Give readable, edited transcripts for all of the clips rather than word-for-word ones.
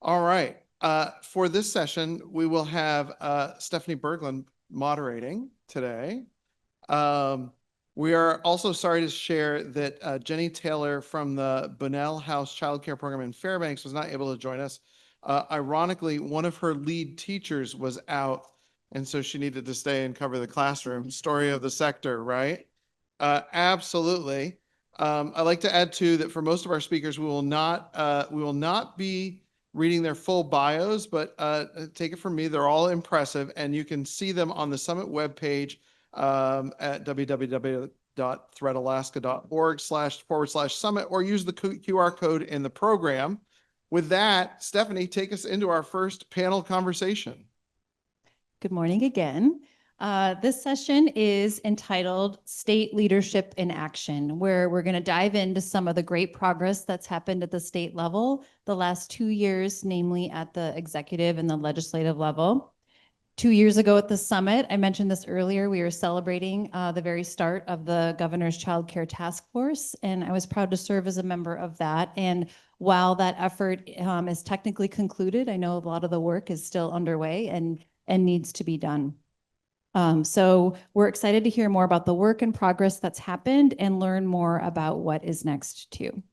All right. For this session, we will have Stephanie Berglund moderating today. We are also sorry to share that Jenny Taylor from the Bunnell House Child Care Program in Fairbanks was not able to join us. Ironically, one of her lead teachers was out, and so she needed to stay and cover the classroom. Story of the sector, right? Absolutely. I'd like to add too that for most of our speakers, we will not be reading their full bios, but take it from me, they're all impressive, and you can see them on the Summit webpage at www.threadalaska.org//summit, or use the QR code in the program. With that, Stephanie, take us into our first panel conversation. Good morning again. This session is entitled State Leadership in Action, where we're going to dive into some of the great progress that's happened at the state level the last 2 years, namely at the executive and the legislative level. 2 years ago at the summit, I mentioned this earlier, we were celebrating the very start of the Governor's Child Care Task Force, and I was proud to serve as a member of that. And while that effort is technically concluded, I know a lot of the work is still underway and needs to be done. So we're excited to hear more about the work and progress that's happened and learn more about what is next too.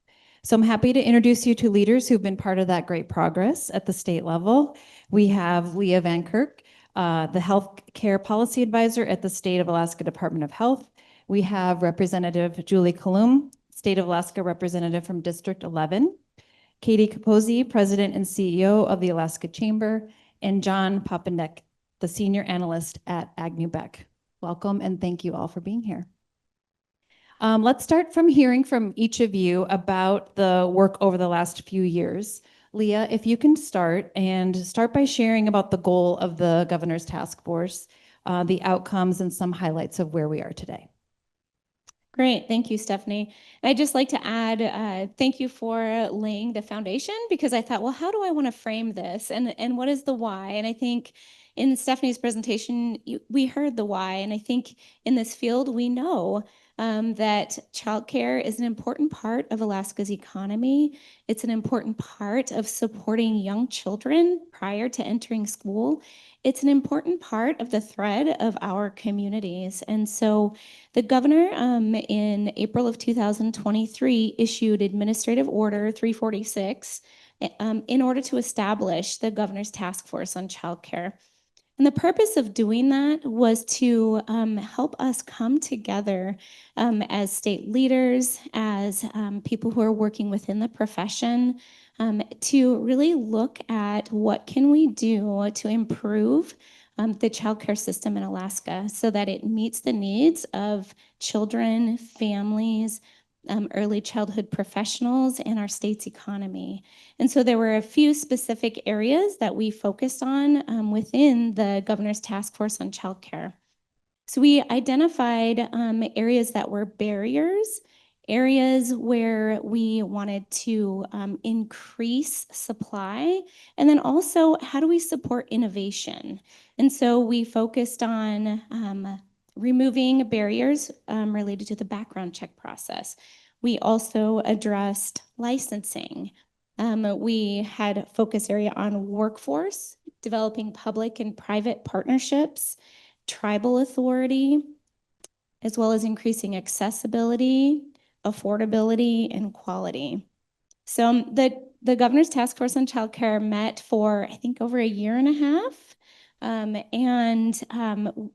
So I'm happy to introduce you to leaders who've been part of that great progress at the state level. We have Leah Van Kirk, the Health Care Policy Advisor at the State of Alaska Department of Health. We have Representative Julie Coulombe, State of Alaska Representative from District 11. Kati Capozzi, President and CEO of the Alaska Chamber, and John Papendieck, the Senior Analyst at Agnew Beck. Welcome and thank you all for being here. Let's start from hearing from each of you about the work over the last few years. Leah, if you can start by sharing about the goal of the Governor's Task Force, the outcomes, and some highlights of where we are today. Great. Thank you, Stephanie. I'd just like to add, thank you for laying the foundation, because I thought, well, how do I want to frame this? And what is the why? And I think in Stephanie's presentation, we heard the why. And I think in this field, we know that childcare is an important part of Alaska's economy. It's an important part of supporting young children prior to entering school. It's an important part of the thread of our communities. And so the governor in April of 2023 issued Administrative Order 346 in order to establish the Governor's Task Force on Childcare. And the purpose of doing that was to help us come together as state leaders, as people who are working within the profession, to really look at what can we do to improve the childcare system in Alaska so that it meets the needs of children, families, early childhood professionals, and our state's economy. And so there were a few specific areas that we focused on within the Governor's Task Force on Childcare. So we identified areas that were barriers, areas where we wanted to increase supply, and then also how do we support innovation? And so we focused on removing barriers related to the background check process. We also addressed licensing. We had a focus area on workforce, developing public and private partnerships, tribal authority, as well as increasing accessibility, affordability, and quality. So the Governor's Task Force on Childcare met for, I think, over a year and a half. And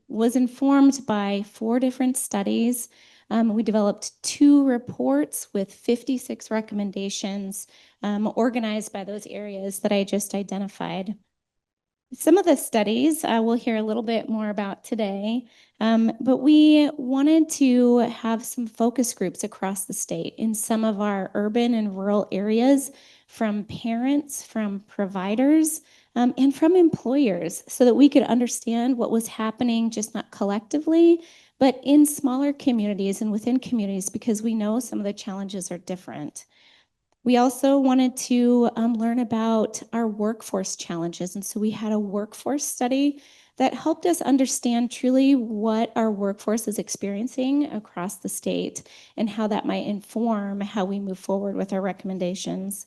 was informed by 4 different studies. We developed 2 reports with 56 recommendations organized by those areas that I just identified. Some of the studies we'll hear a little bit more about today, but we wanted to have some focus groups across the state in some of our urban and rural areas, from parents, from providers, and from employers, so that we could understand what was happening, just not collectively, but in smaller communities and within communities, because we know some of the challenges are different. We also wanted to learn about our workforce challenges. And so we had a workforce study that helped us understand truly what our workforce is experiencing across the state and how that might inform how we move forward with our recommendations.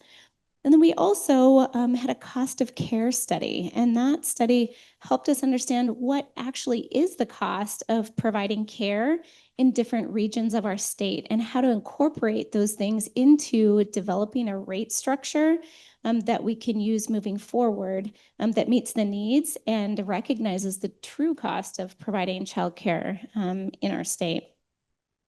And then we also had a cost of care study, and that study helped us understand what actually is the cost of providing care in different regions of our state and how to incorporate those things into developing a rate structure that we can use moving forward that meets the needs and recognizes the true cost of providing childcare in our state.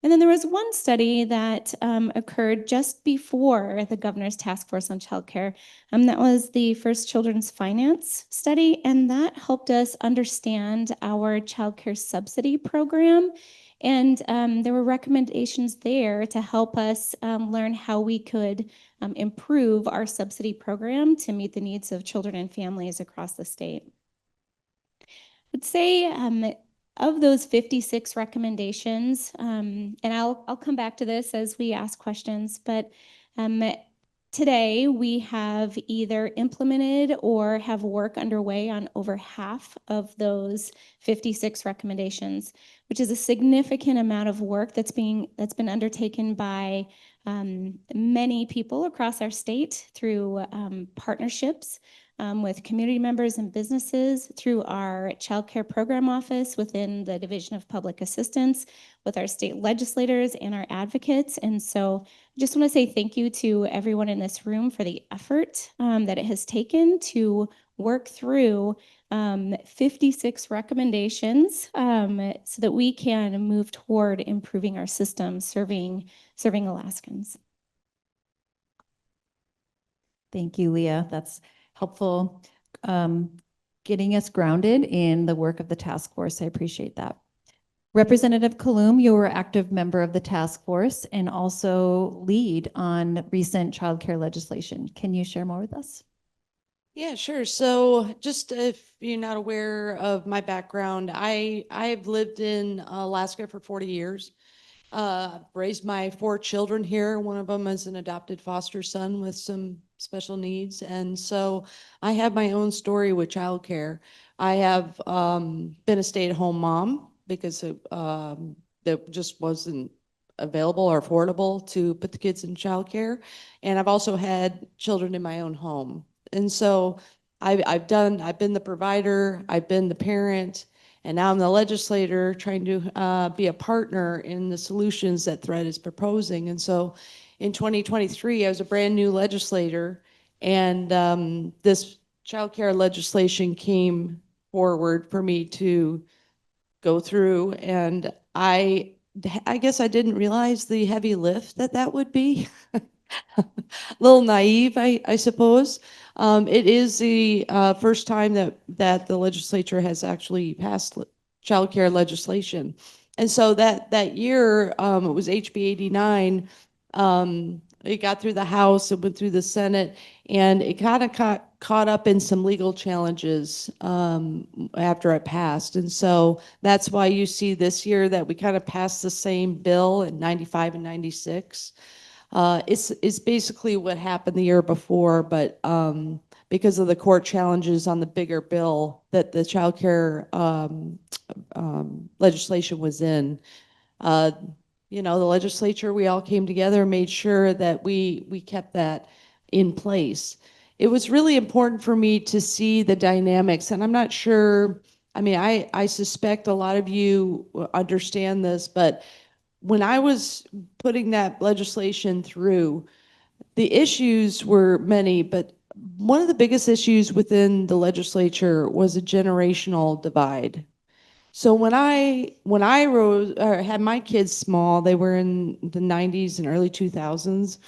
And then there was one study that occurred just before the Governor's Task Force on Childcare. That was the First Children's Finance Study, and that helped us understand our childcare subsidy program. And there were recommendations there to help us learn how we could improve our subsidy program to meet the needs of children and families across the state. I'd say of those 56 recommendations, and I'll come back to this as we ask questions, but today we have either implemented or have work underway on over half of those 56 recommendations, which is a significant amount of work that's been undertaken by many people across our state through partnerships with community members and businesses, through our child care program office within the Division of Public Assistance, with our state legislators and our advocates. And so I just want to say thank you to everyone in this room for the effort that it has taken to work through 56 recommendations so that we can move toward improving our system serving Alaskans. Thank you, Leah. That's helpful getting us grounded in the work of the task force. I appreciate that. Representative Coulombe, you were an active member of the task force and also lead on recent childcare legislation. Can you share more with us? Yeah, sure. So just if you're not aware of my background, I've lived in Alaska for 40 years. Raised my 4 children here. One of them is an adopted foster son with some special needs. And so I have my own story with childcare. I have been a stay-at-home mom because that just wasn't available or affordable to put the kids in childcare. And I've also had children in my own home. And so I've been the provider, I've been the parent, and now I'm the legislator trying to be a partner in the solutions that Thread is proposing. And so in 2023, I was a brand new legislator, and this child care legislation came forward for me to go through. And I guess I didn't realize the heavy lift that would be. A little naive, I suppose. It is the first time that the legislature has actually passed child care legislation. And so that year, it was HB 89. It got through the House, it went through the Senate, and it kind of caught up in some legal challenges after it passed. And so that's why you see this year that we kind of passed the same bill in 95 and 96. It's basically what happened the year before, but because of the court challenges on the bigger bill that the child care legislation was in, the legislature, we all came together and made sure that we kept that in place. It was really important for me to see the dynamics, and I'm not sure, I suspect a lot of you understand this, but when I was putting that legislation through, the issues were many, but one of the biggest issues within the legislature was a generational divide. So when I had my kids small, they were in the 90s and early 2000s,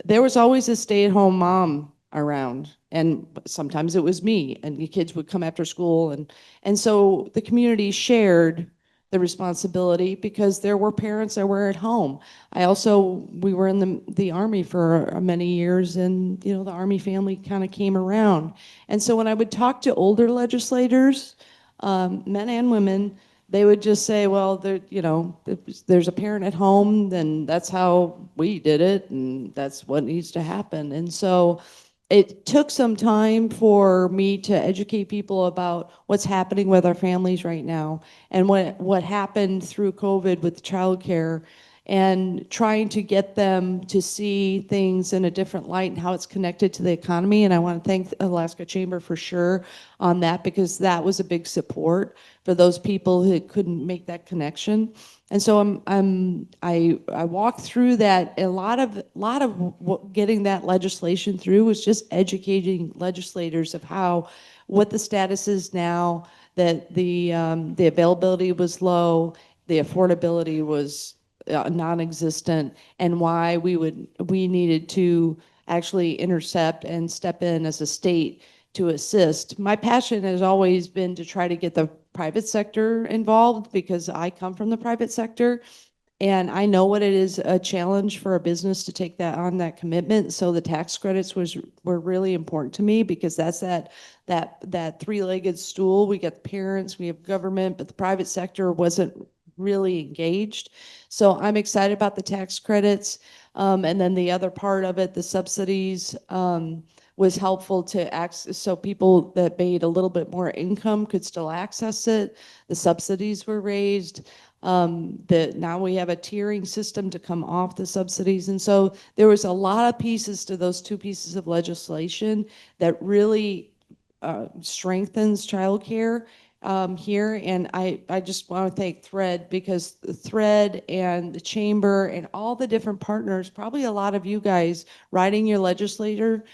there was always a stay-at-home mom around, and sometimes it was me, and the kids would come after school, and so the community shared the responsibility because there were parents that were at home. We were in the Army for many years, and the Army family kind of came around. And so when I would talk to older legislators, men and women, they would just say, well, there's a parent at home, then that's how we did it, and that's what needs to happen. And so it took some time for me to educate people about what's happening with our families right now and what happened through COVID with childcare. and trying to get them to see things in a different light and how it's connected to the economy. And I want to thank the Alaska Chamber for sure on that, because that was a big support for those people who couldn't make that connection. And so I walked through that. A lot of getting that legislation through was just educating legislators of what the status is now, that the availability was low, the affordability was non-existent, and why we needed to actually intercept and step in as a state to assist. My passion has always been to try to get the private sector involved, because I come from the private sector, and I know what it is, a challenge for a business to take that commitment. So the tax credits were really important to me, because that's that three-legged stool. We got the parents, we have government, but the private sector wasn't really engaged. So I'm excited about the tax credits. And then the other part of it, the subsidies, was helpful to access, so people that made a little bit more income could still access it. The subsidies were raised. Now we have a tiering system to come off the subsidies. And so there was a lot of pieces to those two pieces of legislation that really strengthens childcare here. And I just want to thank Thread, because the Thread and the Chamber and all the different partners, probably a lot of you guys writing your legislator,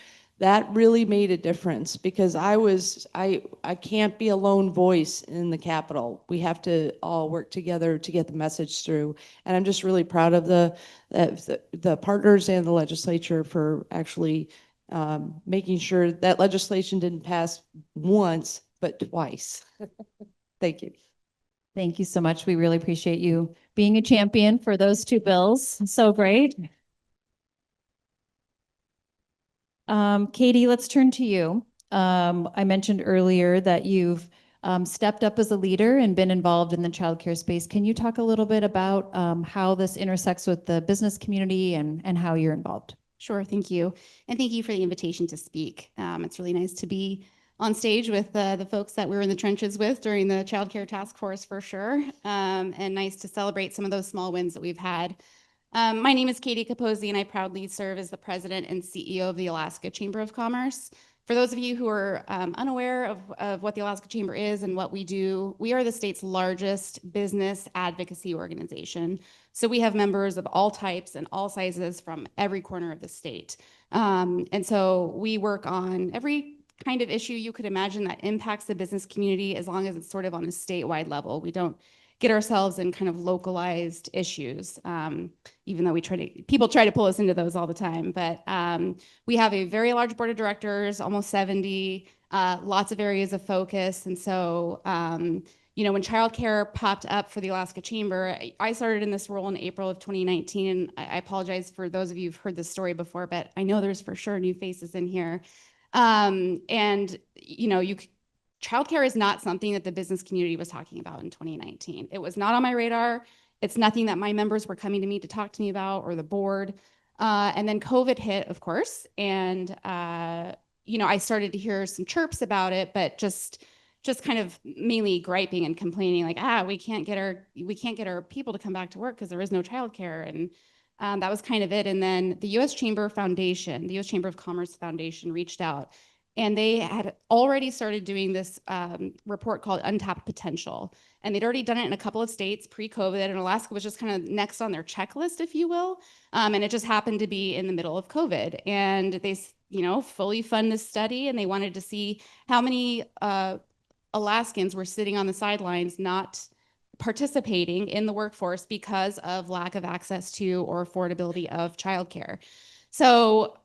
that really made a difference, because I can't be a lone voice in the Capitol. We have to all work together to get the message through. And I'm just really proud of the partners and the legislature for actually making sure that legislation didn't pass once, but twice. Thank you. Thank you so much. We really appreciate you being a champion for those two bills. So great. Katie, let's turn to you. I mentioned earlier that you've stepped up as a leader and been involved in the childcare space. Can you talk a little bit about how this intersects with the business community and how you're involved? Sure, thank you. And thank you for the invitation to speak. It's really nice to be on stage with the folks that we were in the trenches with during the childcare task force, for sure. And nice to celebrate some of those small wins that we've had. My name is Kati Capozzi, and I proudly serve as the president and CEO of the Alaska Chamber of Commerce. For those of you who are unaware of what the Alaska Chamber is and what we do, we are the state's largest business advocacy organization. So we have members of all types and all sizes from every corner of the state. And so we work on every kind of issue you could imagine that impacts the business community, as long as it's sort of on a statewide level. We don't get ourselves in kind of localized issues, even though people try to pull us into those all the time. But we have a very large board of directors, almost 70, lots of areas of focus. And so, when childcare popped up for the Alaska Chamber, I started in this role in April of 2019. And I apologize for those of you who've heard this story before, but I know there's for sure new faces in here. Childcare is not something that the business community was talking about in 2019. It was not on my radar. It's nothing that my members were coming to me to talk to me about, or the board. And then COVID hit, of course. And, I started to hear some chirps about it, but just kind of mainly griping and complaining, like, we can't get our people to come back to work because there is no childcare. And that was kind of it. And then the U.S. Chamber Foundation, the U.S. Chamber of Commerce Foundation, reached out. And they had already started doing this report called Untapped Potential. And they'd already done it in a couple of states pre-COVID, and Alaska was just kind of next on their checklist, if you will. And it just happened to be in the middle of COVID. And they, fully fund this study, and they wanted to see how many Alaskans were sitting on the sidelines, not participating in the workforce because of lack of access to or affordability of childcare. So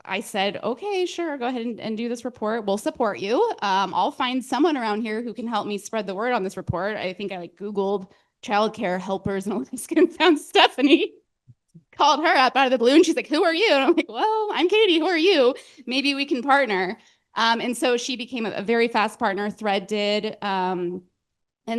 I said, okay, sure, go ahead and do this report. We'll support you. I'll find someone around here who can help me spread the word on this report. I think I Googled childcare helpers in Alaska and found Stephanie. Called her up out of the blue, and she's like, who are you? And I'm like, well, I'm Katie. Who are you? Maybe we can partner. And so she became a very fast partner. Thread did. And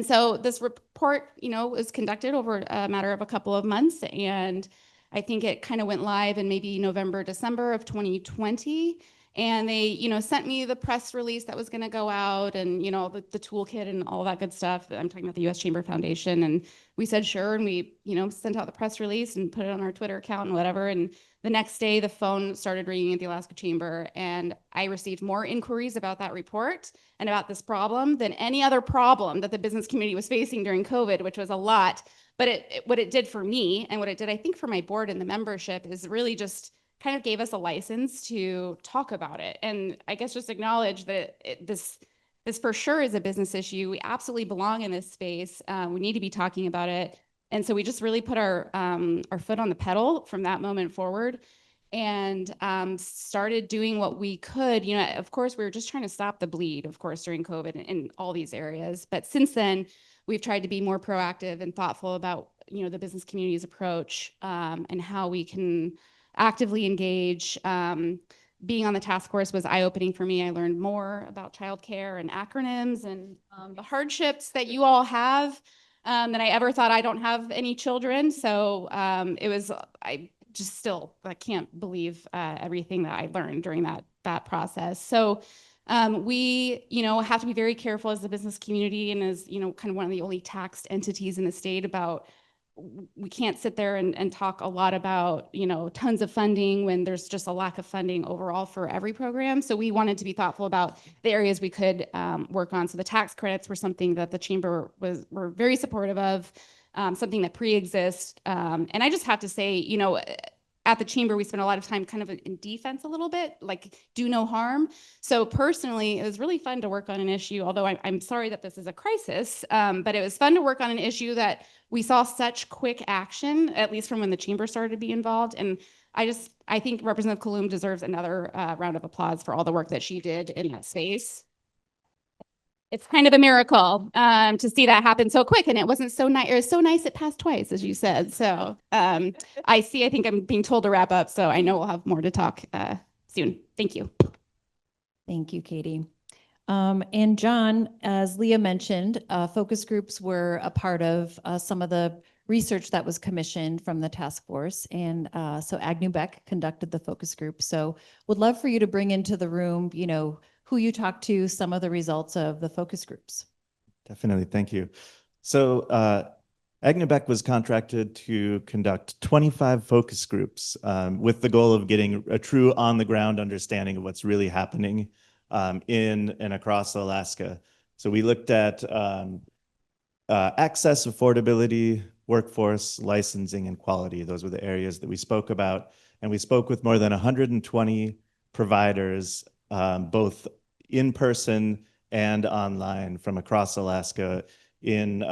so this report, was conducted over a matter of a couple of months, and I think it kind of went live in maybe November, December of 2020. And they, sent me the press release that was going to go out and, the toolkit and all that good stuff. I'm talking about the U.S. Chamber Foundation. And we said, sure. And we, sent out the press release and put it on our Twitter account and whatever. And the next day, the phone started ringing at the Alaska Chamber. And I received more inquiries about that report and about this problem than any other problem that the business community was facing during COVID, which was a lot. But what it did for me and what it did, I think, for my board and the membership is really just kind of gave us a license to talk about it. And I guess just acknowledge that this for sure is a business issue. We absolutely belong in this space. We need to be talking about it. And so we just really put our foot on the pedal from that moment forward and started doing what we could. Of course, we were just trying to stop the bleed, of course, during COVID in all these areas. But since then, we've tried to be more proactive and thoughtful about, the business community's approach and how we can actively engage. Being on the task force was eye-opening for me. I learned more about childcare and acronyms and the hardships that you all have than I ever thought. I don't have any children. So I can't believe everything that I learned during that process. So we, have to be very careful as the business community and as, kind of one of the only taxed entities in the state about, we can't sit there and talk a lot about, tons of funding when there's just a lack of funding overall for every program. So we wanted to be thoughtful about the areas we could work on. So the tax credits were something that the chamber were very supportive of, something that pre-exists. And I just have to say, at the chamber, we spent a lot of time kind of in defense a little bit, like do no harm. So personally, it was really fun to work on an issue, although I'm sorry that this is a crisis, but it was fun to work on an issue that we saw such quick action, at least from when the chamber started to be involved. And I think Representative Coulombe deserves another round of applause for all the work that she did in that space. It's kind of a miracle to see that happen so quick, and it wasn't so nice. It was so nice it passed twice, as you said. So I think I'm being told to wrap up, so I know we'll have more to talk soon. Thank you. Thank you, Katie. And John, as Leah mentioned, focus groups were a part of some of the research that was commissioned from the task force. And so Agnew Beck conducted the focus group. So would love for you to bring into the room, who you talked to, some of the results of the focus groups. Definitely, thank you. So Agnew Beck was contracted to conduct 25 focus groups with the goal of getting a true on-the-ground understanding of what's really happening in and across Alaska. So we looked at access, affordability, workforce, licensing, and quality. Those were the areas that we spoke about. And we spoke with more than 120 providers, both in person and online from across Alaska in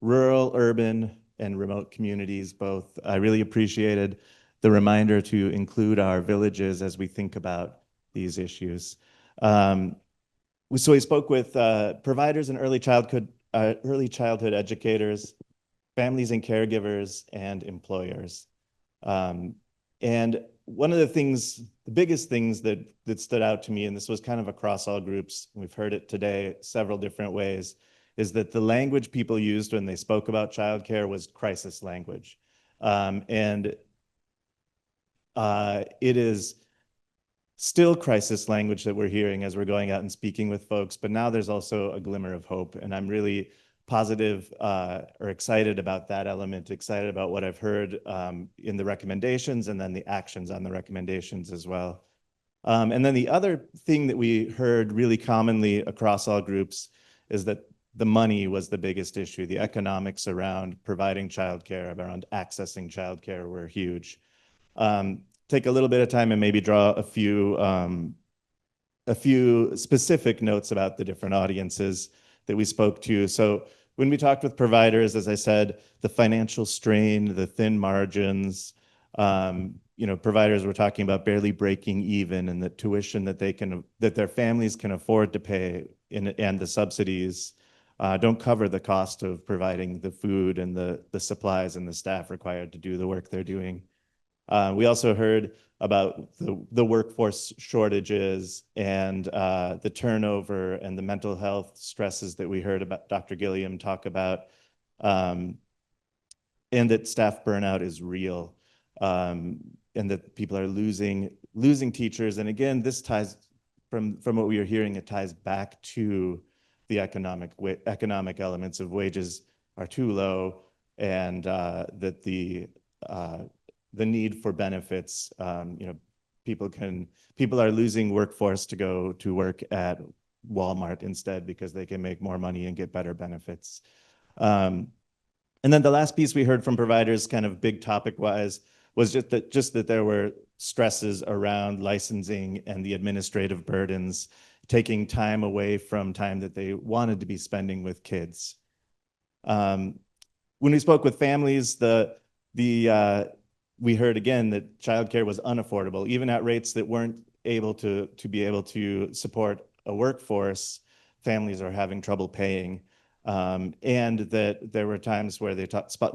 rural, urban, and remote communities both. I really appreciated the reminder to include our villages as we think about these issues. So we spoke with providers and early childhood educators, families and caregivers, and employers. And one of the biggest things that stood out to me, and this was kind of across all groups, we've heard it today several different ways, is that the language people used when they spoke about childcare was crisis language. And it is still crisis language that we're hearing as we're going out and speaking with folks, but now there's also a glimmer of hope. And I'm really positive or excited about that element, excited about what I've heard in the recommendations and then the actions on the recommendations as well. And then the other thing that we heard really commonly across all groups is that the money was the biggest issue. The economics around providing childcare, around accessing childcare were huge. Take a little bit of time and maybe draw a few specific notes about the different audiences that we spoke to. So when we talked with providers, as I said, the financial strain, the thin margins, providers were talking about barely breaking even, and the tuition that their families can afford to pay and the subsidies don't cover the cost of providing the food and the supplies and the staff required to do the work they're doing. We also heard about the workforce shortages and the turnover and the mental health stresses that we heard about Dr. Gilliam talk about, and that staff burnout is real, and that people are losing losing teachers. And again, this ties from what we are hearing, it ties back to the economic elements of wages are too low, and that the need for benefits, people are losing workforce to go to work at Walmart instead because they can make more money and get better benefits. And then the last piece we heard from providers, kind of big topic wise, was just that there were stresses around licensing and the administrative burdens, taking time away from time that they wanted to be spending with kids. When we spoke with families, we heard again that childcare was unaffordable, even at rates that weren't able to support a workforce. Families are having trouble paying, and that there were times where they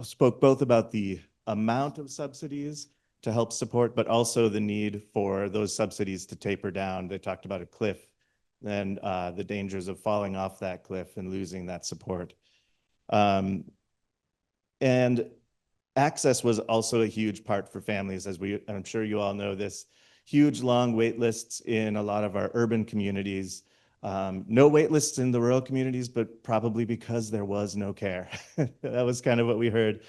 spoke both about the amount of subsidies to help support, but also the need for those subsidies to taper down. They talked about a cliff and the dangers of falling off that cliff and losing that support. And access was also a huge part for families, I'm sure you all know this, huge long wait lists in a lot of our urban communities. No wait lists in the rural communities, but probably because there was no care. That was kind of what we heard.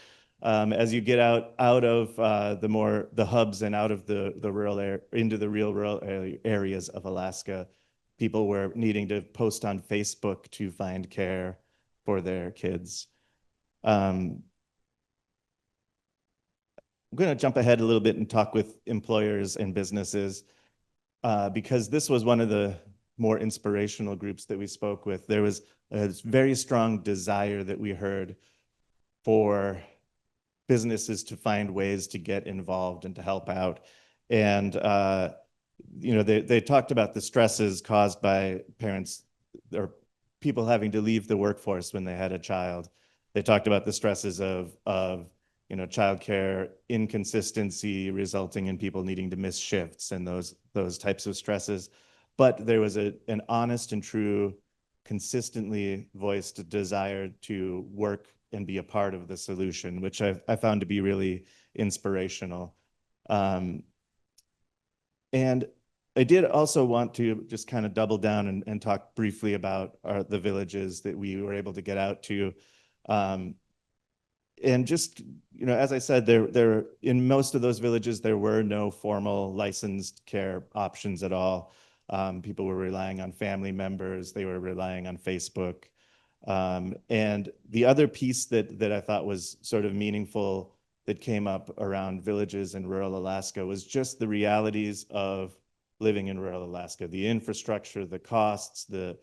As you get out of the hubs and out of the rural into the real rural areas of Alaska, people were needing to post on Facebook to find care for their kids. I'm going to jump ahead a little bit and talk with employers and businesses, because this was one of the more inspirational groups that we spoke with. There was a very strong desire that we heard for businesses to find ways to get involved and to help out. And they talked about the stresses caused by parents or people having to leave the workforce when they had a child. They talked about the stresses of childcare inconsistency resulting in people needing to miss shifts and those types of stresses. But there was an honest and true, consistently voiced desire to work and be a part of the solution, which I found to be really inspirational. And I did also want to just kind of double down and talk briefly about the villages that we were able to get out to. And just, as I said, there in most of those villages, there were no formal licensed care options at all. People were relying on family members. They were relying on Facebook. And the other piece that I thought was sort of meaningful that came up around villages in rural Alaska was just the realities of living in rural Alaska, the infrastructure, the costs, the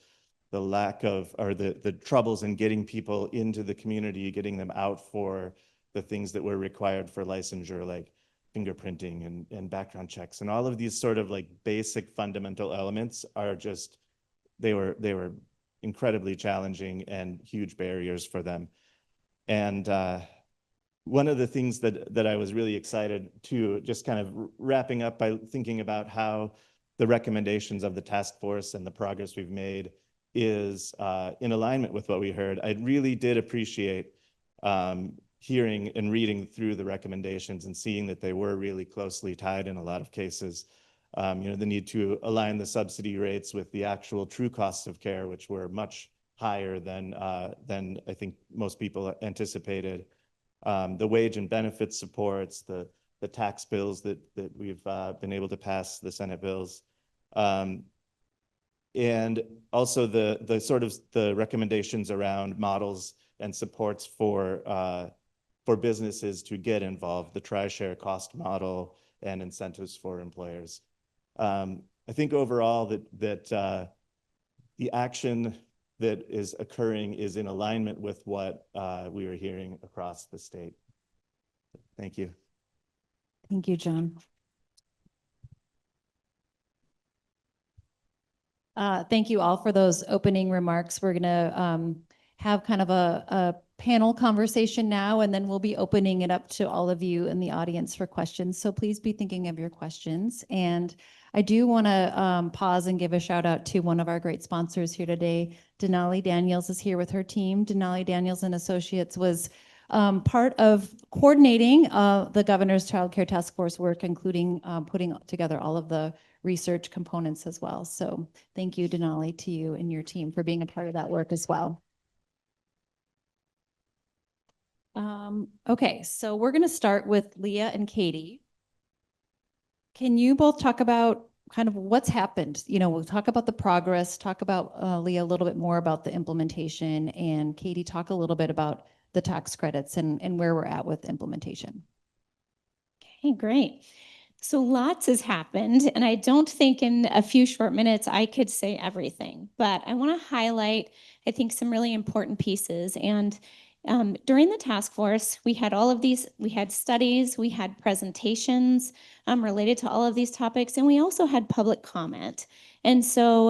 lack of, or the troubles in getting people into the community, getting them out for the things that were required for licensure, like fingerprinting and background checks. And all of these sort of like basic fundamental elements are just, they were incredibly challenging and huge barriers for them. And one of the things that I was really excited to, just kind of wrapping up by thinking about how the recommendations of the task force and the progress we've made is in alignment with what we heard. I really did appreciate hearing and reading through the recommendations and seeing that they were really closely tied in a lot of cases. The need to align the subsidy rates with the actual true costs of care, which were much higher than I think most people anticipated. The wage and benefit supports, the tax bills that we've been able to pass, the Senate bills. And also the sort of the recommendations around models and supports for businesses to get involved, the tri-share cost model and incentives for employers. I think overall that the action that is occurring is in alignment with what we are hearing across the state. Thank you. Thank you, John. Thank you all for those opening remarks. We're going to have kind of a panel conversation now, and then we'll be opening it up to all of you in the audience for questions. So please be thinking of your questions. And I do want to pause and give a shout out to one of our great sponsors here today. Denali Daniels is here with her team. Denali Daniels and Associates was part of coordinating the governor's child care task force work, including putting together all of the research components as well. So thank you, Denali, to you and your team for being a part of that work as well. Okay, so we're going to start with Leah and Kati. Can you both talk about kind of what's happened? You know, we'll talk about the progress, talk about Leah a little bit more about the implementation, and Kati talk a little bit about the tax credits and where we're at with implementation. Okay, great. So lots has happened, and I don't think in a few short minutes I could say everything, but I want to highlight, I think, some really important pieces. And during the task force, we had all of these, we had studies, we had presentations related to all of these topics, and we also had public comment. And so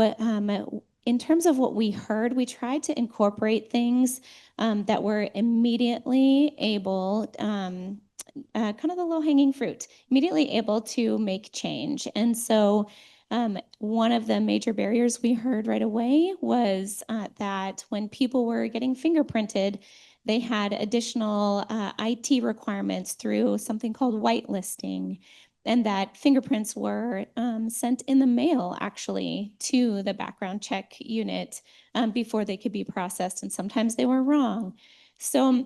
in terms of what we heard, we tried to incorporate things that were immediately able, kind of the low-hanging fruit, immediately able to make change. And so one of the major barriers we heard right away was that when people were getting fingerprinted, they had additional IT requirements through something called whitelisting, and that fingerprints were sent in the mail, actually, to the background check unit before they could be processed, and sometimes they were wrong. So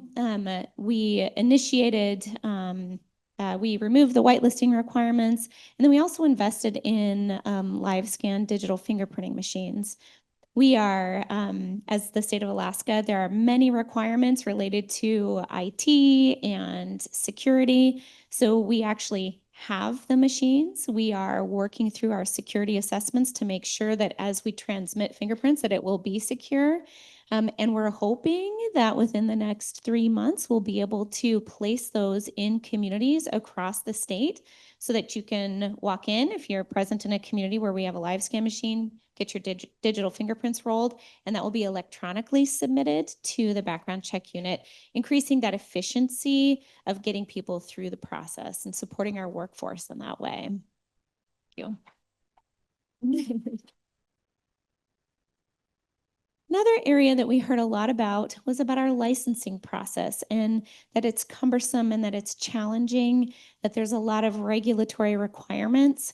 we initiated, we removed the whitelisting requirements, and then we also invested in live scan digital fingerprinting machines. We are, as the state of Alaska, there are many requirements related to IT and security. So we actually have the machines. We are working through our security assessments to make sure that as we transmit fingerprints, that it will be secure. And we're hoping that within the next 3 months, we'll be able to place those in communities across the state so that you can walk in if you're present in a community where we have a live scan machine, get your digital fingerprints rolled, and that will be electronically submitted to the background check unit, increasing that efficiency of getting people through the process and supporting our workforce in that way. Thank you. Another area that we heard a lot about was about our licensing process, and that it's cumbersome and that it's challenging, that there's a lot of regulatory requirements.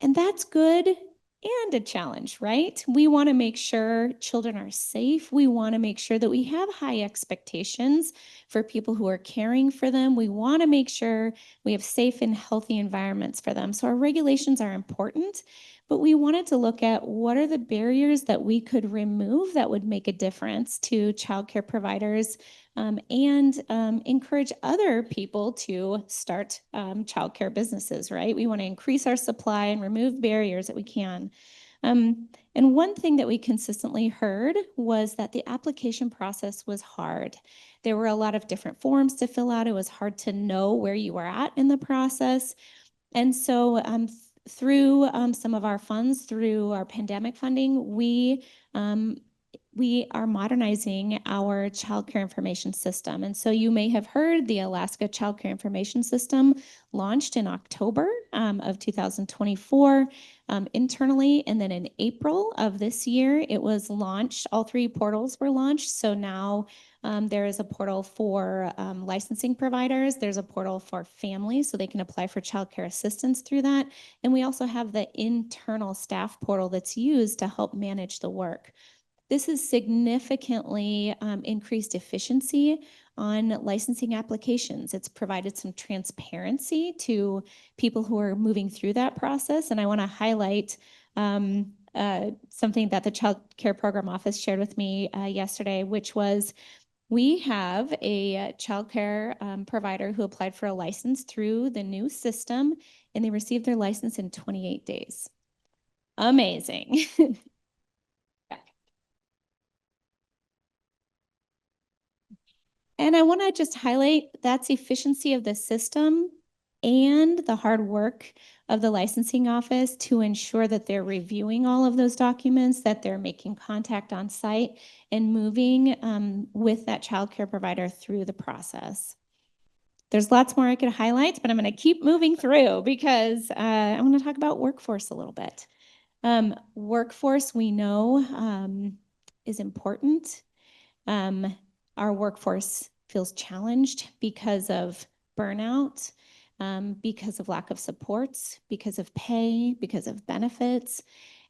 And that's good and a challenge, right? We want to make sure children are safe. We want to make sure that we have high expectations for people who are caring for them. We want to make sure we have safe and healthy environments for them. So our regulations are important, but we wanted to look at what are the barriers that we could remove that would make a difference to childcare providers and encourage other people to start childcare businesses, right? We want to increase our supply and remove barriers that we can. And one thing that we consistently heard was that the application process was hard. There were a lot of different forms to fill out. It was hard to know where you were at in the process. And so through some of our funds, through our pandemic funding, we are modernizing our childcare information system. And so you may have heard the Alaska Childcare Information System launched in October of 2024 internally. And then in April of this year, it was launched. All 3 portals were launched. So now there is a portal for licensing providers. There's a portal for families, so they can apply for childcare assistance through that. And we also have the internal staff portal that's used to help manage the work. This has significantly increased efficiency on licensing applications. It's provided some transparency to people who are moving through that process. And I want to highlight something that the Child Care Program Office shared with me yesterday, which was we have a childcare provider who applied for a license through the new system, and they received their license in 28 days. Amazing. And I want to just highlight that's efficiency of the system and the hard work of the licensing office to ensure that they're reviewing all of those documents, that they're making contact on site and moving with that childcare provider through the process. There's lots more I could highlight, but I'm going to keep moving through because I want to talk about workforce a little bit. Workforce, we know, is important. Our workforce feels challenged because of burnout, because of lack of supports, because of pay, because of benefits.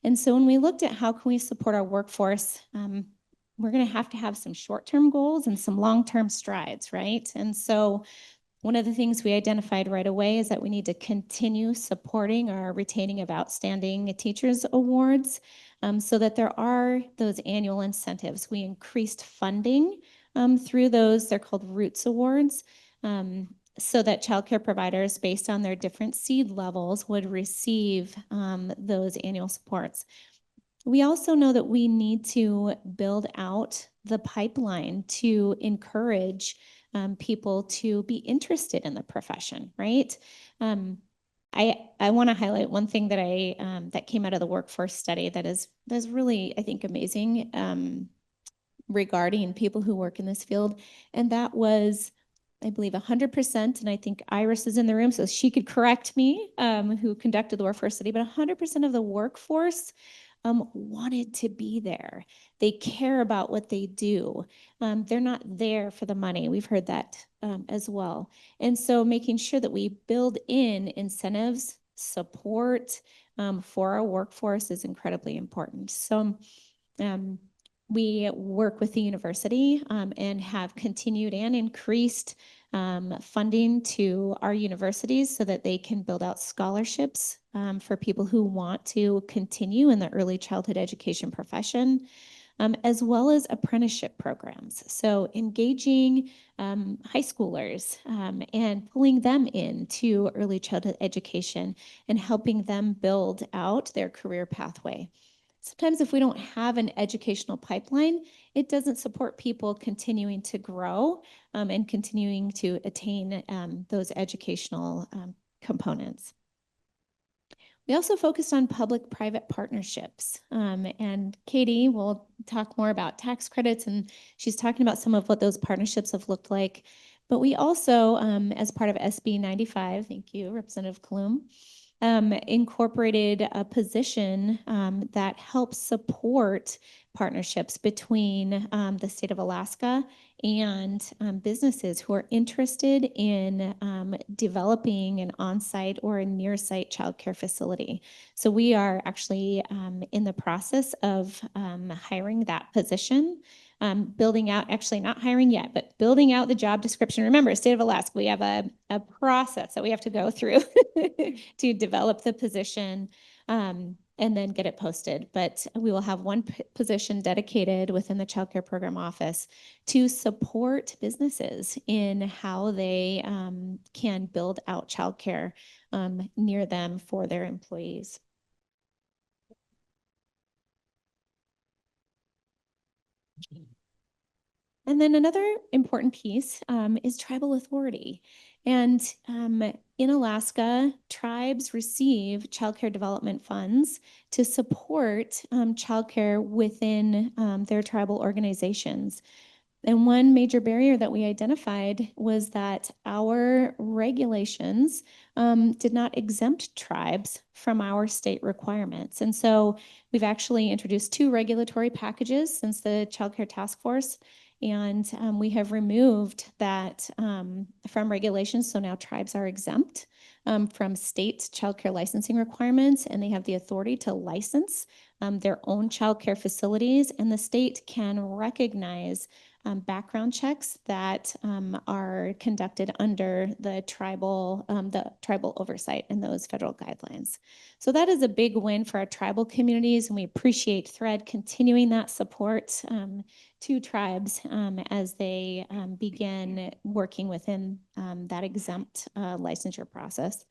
And so when we looked at how can we support our workforce, we're going to have some short-term goals and some long-term strides, right? And so one of the things we identified right away is that we need to continue supporting our retaining of outstanding teachers awards, so that there are those annual incentives. We increased funding through those, they're called Roots Awards, so that childcare providers, based on their different seed levels, would receive those annual supports. We also know that we need to build out the pipeline to encourage people to be interested in the profession, right? I want to highlight one thing that that came out of the workforce study that's really, I think, amazing regarding people who work in this field, and that was, I believe, 100%, and I think Iris is in the room, so she could correct me, who conducted the workforce study, but 100% of the workforce wanted to be there. They care about what they do. They're not there for the money. We've heard that as well. And so making sure that we build in incentives, support for our workforce is incredibly important. So we work with the university and have continued and increased funding to our universities so that they can build out scholarships for people who want to continue in the early childhood education profession, as well as apprenticeship programs. So engaging high schoolers and pulling them into early childhood education and helping them build out their career pathway. Sometimes if we don't have an educational pipeline, it doesn't support people continuing to grow and continuing to attain those educational components. We also focused on public-private partnerships. And Katie will talk more about tax credits, and she's talking about some of what those partnerships have looked like. But we also, as part of SB 95, thank you, Representative Coulombe, incorporated a position that helps support partnerships between the state of Alaska and businesses who are interested in developing an on-site or a near-site childcare facility. So we are actually in the process of hiring that position. Building out, actually not hiring yet, but building out the job description. Remember, state of Alaska, we have a process that we have to go through to develop the position and then get it posted. But we will have one position dedicated within the child care program office to support businesses in how they can build out child care near them for their employees. And then another important piece is tribal authority. And in Alaska, tribes receive childcare development funds to support childcare within their tribal organizations. And one major barrier that we identified was that our regulations did not exempt tribes from our state requirements. And so we've actually introduced 2 regulatory packages since the Child Care Task Force. And we have removed that from regulations. So now tribes are exempt from state childcare licensing requirements, and they have the authority to license their own childcare facilities. And the state can recognize background checks that are conducted under the tribal oversight in those federal guidelines. So that is a big win for our tribal communities, and we appreciate THRED continuing that support to tribes as they begin working within that exempt licensure process.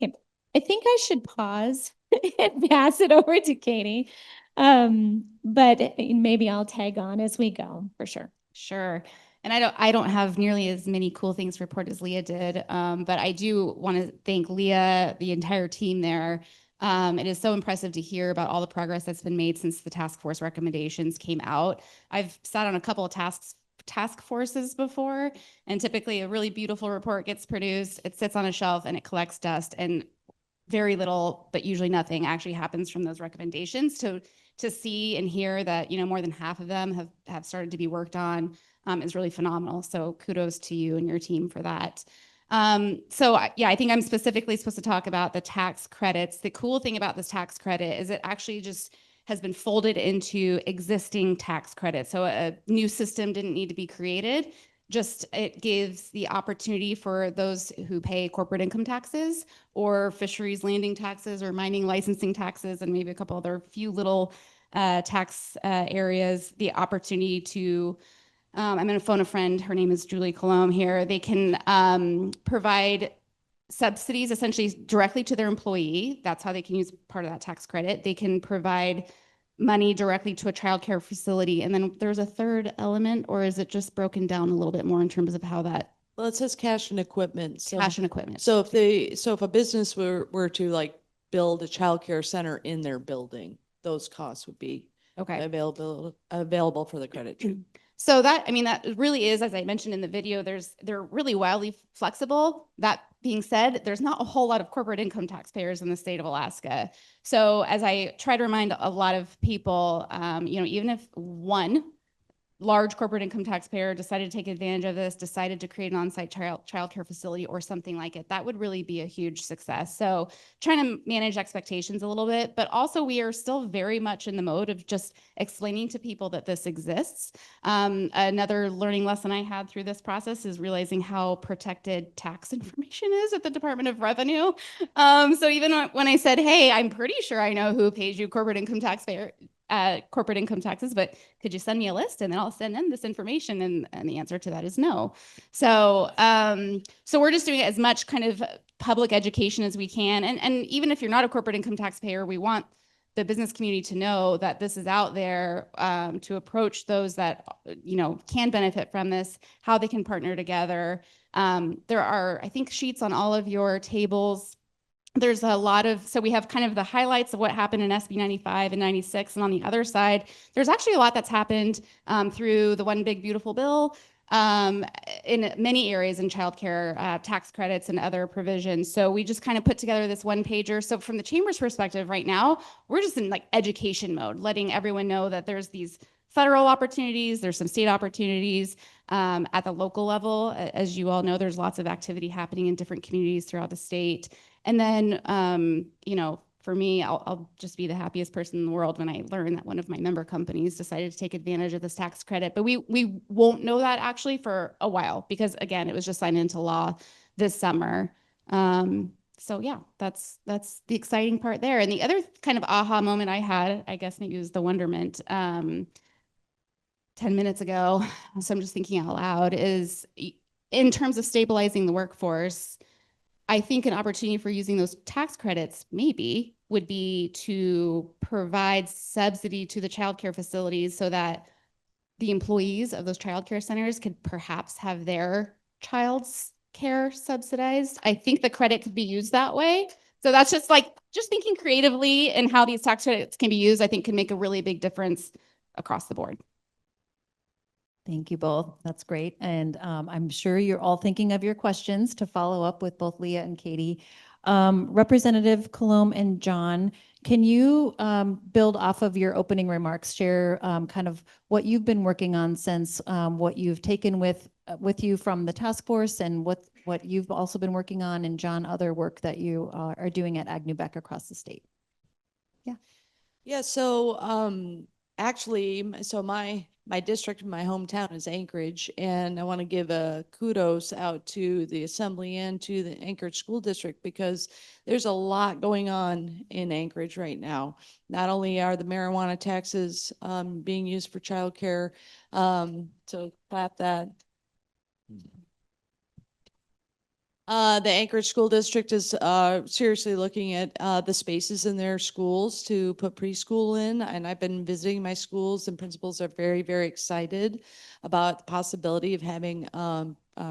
Okay. I think I should pause and pass it over to Katie, but maybe I'll tag on as we go for sure. Sure. And I don't have nearly as many cool things to report as Leah did, but I do want to thank Leah, the entire team there. It is so impressive to hear about all the progress that's been made since the task force recommendations came out. I've sat on a couple of task forces before, and typically a really beautiful report gets produced, it sits on a shelf and it collects dust, and very little, but usually nothing actually happens from those recommendations. To see and hear that, you know, more than half of them have started to be worked on is really phenomenal. So kudos to you and your team for that. Yeah, I think I'm specifically supposed to talk about the tax credits. The cool thing about this tax credit is it actually just has been folded into existing tax credits. So a new system didn't need to be created. Just it gives the opportunity for those who pay corporate income taxes or fisheries landing taxes or mining licensing taxes and maybe a couple other few little tax areas, the opportunity to I'm going to phone a friend. Her name is Julie Coulombe here. They can provide subsidies essentially directly to their employee. That's how they can use part of that tax credit. They can provide money directly to a childcare facility. And then there's a third element, or is it just broken down a little bit more in terms of how that Well, it says cash and equipment. So, cash and equipment? so if a business were to like build a childcare center in their building, those costs would be Okay. available for the credit. So that, I mean, that really is, as I mentioned in the video, they're really wildly flexible. That being said, there's not a whole lot of corporate income taxpayers in the state of Alaska. So as I try to remind a lot of people, you know, even if one large corporate income taxpayer decided to take advantage of this, decided to create an on-site childcare facility or something like it, that would really be a huge success. So trying to manage expectations a little bit, but also we are still very much in the mode of just explaining to people that this exists. Another learning lesson I had through this process is realizing how protected tax information is at the Department of Revenue. So even when I said, hey, I'm pretty sure I know who pays you corporate income taxes, but could you send me a list and then I'll send them this information? And the answer to that is no. So so we're just doing as much kind of public education as we can. And even if you're not a corporate income taxpayer, we want the business community to know that this is out there, to approach those that, you know, can benefit from this, how they can partner together. There are, I think, sheets on all of your tables. There's a lot of, so we have kind of the highlights of what happened in SB 95 and 96. And on the other side, there's actually a lot that's happened through the One Big Beautiful Bill in many areas in childcare, tax credits and other provisions. So we just kind of put together this one pager. So from the chamber's perspective right now, we're just in like education mode, letting everyone know that there's these federal opportunities, there's some state opportunities at the local level. As you all know, there's lots of activity happening in different communities throughout the state. And then, you know, for me, I'll just be the happiest person in the world when I learn that one of my member companies decided to take advantage of this tax credit. But we won't know that actually for a while because, again, it was just signed into law this summer. So yeah, that's the exciting part there. And the other kind of aha moment I had, I guess maybe it was the wonderment 10 minutes ago, so I'm just thinking out loud, is in terms of stabilizing the workforce, I think an opportunity for using those tax credits maybe would be to provide subsidy to the childcare facilities so that the employees of those childcare centers could perhaps have their child's care subsidized. I think the credit could be used that way. So that's just thinking creatively and how these tax credits can be used, I think can make a really big difference across the board. Thank you both. That's great. And I'm sure you're all thinking of your questions to follow up with both Leah and Kati. Representative Coulombe and John, can you build off of your opening remarks, share kind of what you've been working on since what you've taken with you from the task force and what you've also been working on, and John, other work that you are doing at Agnew Beck across the state? Yeah. So actually, so my district, my hometown is Anchorage, and I want to give a kudos out to the assembly and to the Anchorage School District because there's a lot going on in Anchorage right now. Not only are the marijuana taxes being used for childcare, so clap that. The Anchorage School District is seriously looking at the spaces in their schools to put preschool in. And I've been visiting my schools, and principals are very, very excited about the possibility of having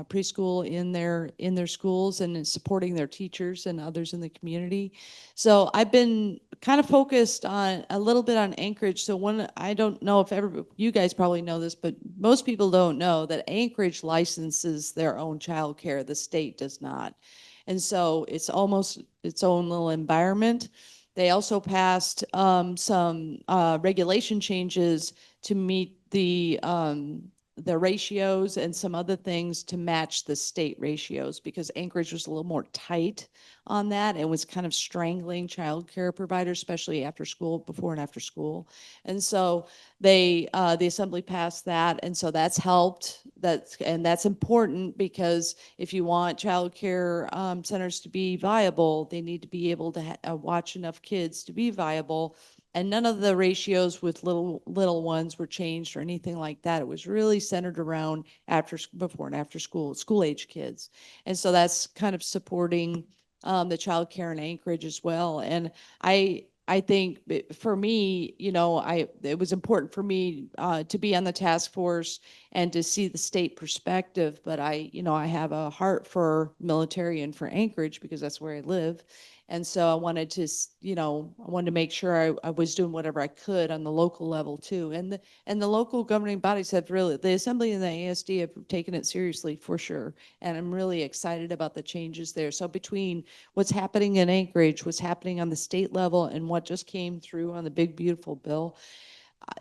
preschool in their schools and supporting their teachers and others in the community. So I've been kind of focused on a little bit on Anchorage. So I don't know if you guys probably know this, but most people don't know that Anchorage licenses their own childcare. The state does not. And so it's almost its own little environment. They also passed some regulation changes to meet the ratios and some other things to match the state ratios, because Anchorage was a little more tight on that and was kind of strangling childcare providers, especially after school, before and after school. And so the assembly passed that, and so that's helped. That's important, because if you want childcare centers to be viable, they need to be able to watch enough kids to be viable. And none of the ratios with little ones were changed or anything like that. It was really centered around before and after school age kids. And so that's kind of supporting the childcare in Anchorage as well. And I think for me, it was important for me to be on the task force and to see the state perspective. But I have a heart for military and for Anchorage, because that's where I live. And so I wanted to make sure I was doing whatever I could on the local level too. And the local governing bodies have really, the Assembly and the ASD have taken it seriously for sure. And I'm really excited about the changes there. So between what's happening in Anchorage, what's happening on the state level, and what just came through on the big, beautiful bill,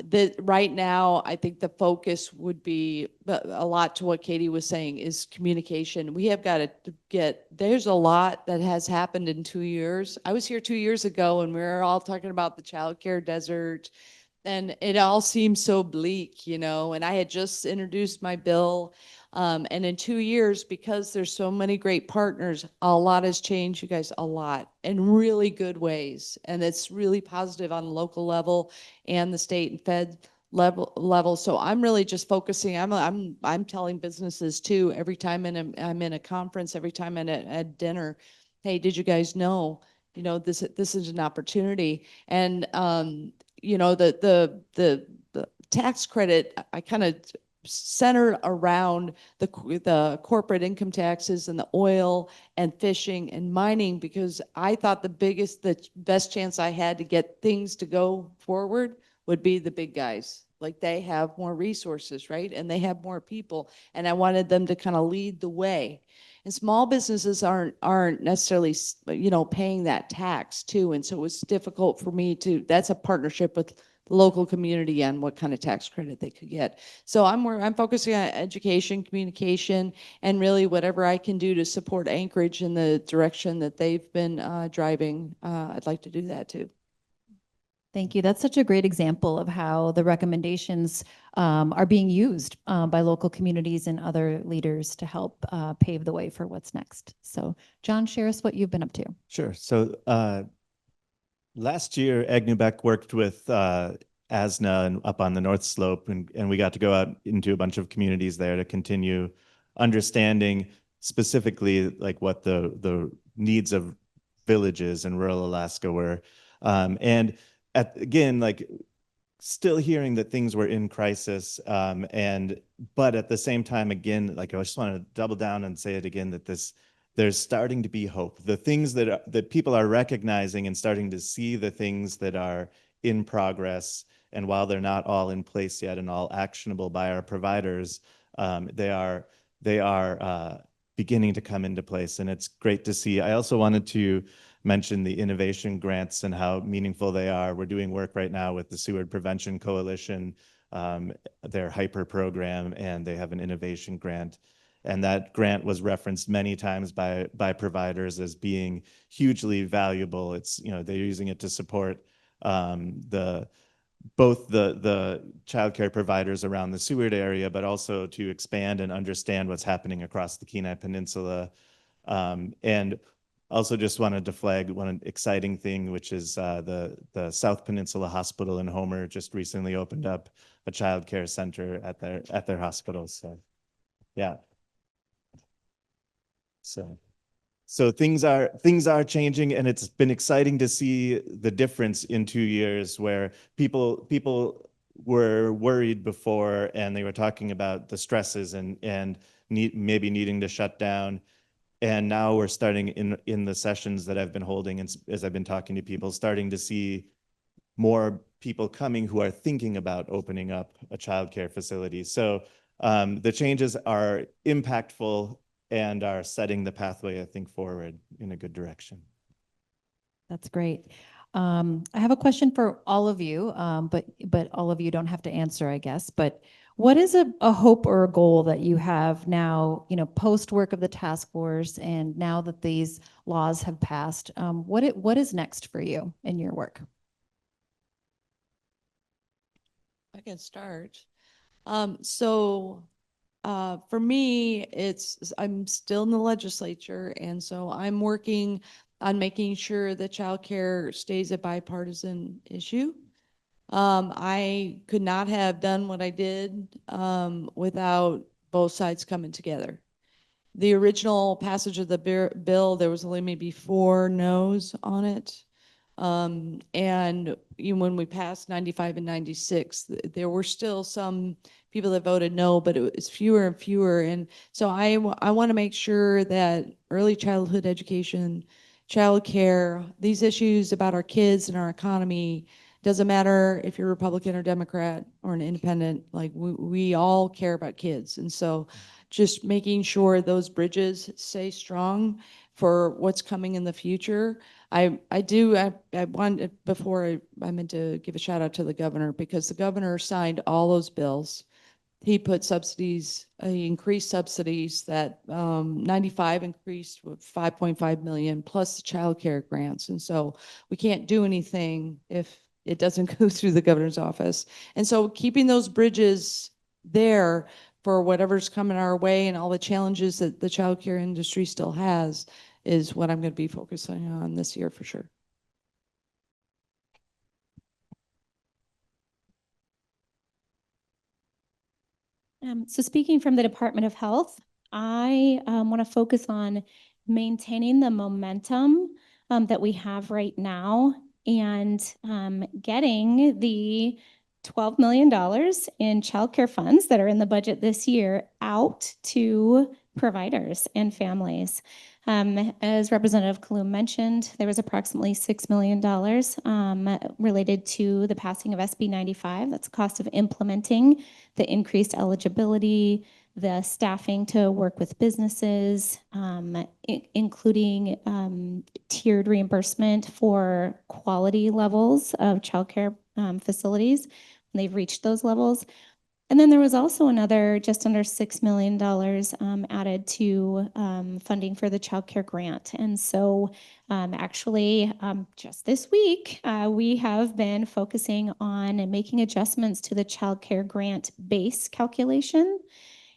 that right now, I think the focus would be a lot to what Katie was saying, is communication. We have got to there's a lot that has happened in 2 years. I was here 2 years ago and we were all talking about the childcare desert, and it all seems so bleak, and I had just introduced my bill. And in 2 years, because there's so many great partners, a lot has changed, you guys, a lot, in really good ways. And it's really positive on the local level and the state and fed level. So I'm really just focusing. I'm telling businesses too, every time I'm in a conference, every time I'm at dinner, hey, did you guys know, this is an opportunity. And the tax credit, I kind of centered around the corporate income taxes and the oil and fishing and mining, because I thought the best chance I had to get things to go forward would be the big guys. Like, they have more resources, right? And they have more people. And I wanted them to kind of lead the way. And small businesses aren't necessarily, paying that tax too. And so it was difficult for me that's a partnership with the local community on what kind of tax credit they could get. So I'm focusing on education, communication, and really whatever I can do to support Anchorage in the direction that they've been driving. I'd like to do that too. Thank you. That's such a great example of how the recommendations are being used by local communities and other leaders to help pave the way for what's next. So John, share us what you've been up to. Sure. So last year, Agnew Beck worked with ASNA and up on the North Slope, and we got to go out into a bunch of communities there to continue understanding specifically like what the needs of villages in rural Alaska were. And again, like, still hearing that things were in crisis, but at the same time, again, like, I just want to double down and say it again, that there's starting to be hope. The things that people are recognizing and starting to see, the things that are in progress, and while they're not all in place yet and all actionable by our providers, they are beginning to come into place, and it's great to see. I also wanted to mention the innovation grants and how meaningful they are. We're doing work right now with the Seward Prevention Coalition, their HYPER program, and they have an innovation grant. And that grant was referenced many times by providers as being hugely valuable. It's, they're using it to support both the childcare providers around the Seward area, but also to expand and understand what's happening across the Kenai Peninsula. And also just wanted to flag one exciting thing, which is the South Peninsula Hospital in Homer just recently opened up a childcare center at their hospital. So, yeah. So things are changing, and it's been exciting to see the difference in 2 years, where people were worried before, and they were talking about the stresses and maybe needing to shut down. And now we're starting in the sessions that I've been holding, and as I've been talking to people, starting to see more people coming who are thinking about opening up a childcare facility. So the changes are impactful and are setting the pathway, I think, forward in a good direction. That's great. I have a question for all of you, but all of you don't have to answer, I guess. But what is a hope or a goal that you have now, post work of the task force, and now that these laws have passed, what is next for you in your work? I can start. For me, I'm still in the legislature, and so I'm working on making sure that childcare stays a bipartisan issue. I could not have done what I did without both sides coming together. The original passage of the bill, there was only maybe 4 no's on it. And when we passed 95 and 96, there were still some people that voted no, but it was fewer and fewer. And so I want to make sure that early childhood education, childcare, these issues about our kids and our economy, doesn't matter if you're Republican or Democrat or an independent, like we all care about kids. And so just making sure those bridges stay strong for what's coming in the future. I meant to give a shout out to the governor, because the governor signed all those bills. He put subsidies, he increased subsidies that 95 increased with 5.5 million plus the child care grants. And so we can't do anything if it doesn't go through the governor's office. And so keeping those bridges there for whatever's coming our way and all the challenges that the child care industry still has is what I'm going to be focusing on this year for sure. So speaking from the Department of Health, I want to focus on maintaining the momentum that we have right now, and getting the $12 million in childcare funds that are in the budget this year out to providers and families. As Representative Coulombe mentioned, there was approximately $6 million related to the passing of SB 95. That's the cost of implementing the increased eligibility, the staffing to work with businesses, including tiered reimbursement for quality levels of childcare facilities when they've reached those levels. And then there was also another just under $6 million added to funding for the child care grant. And so just this week, we have been focusing on making adjustments to the child care grant base calculation.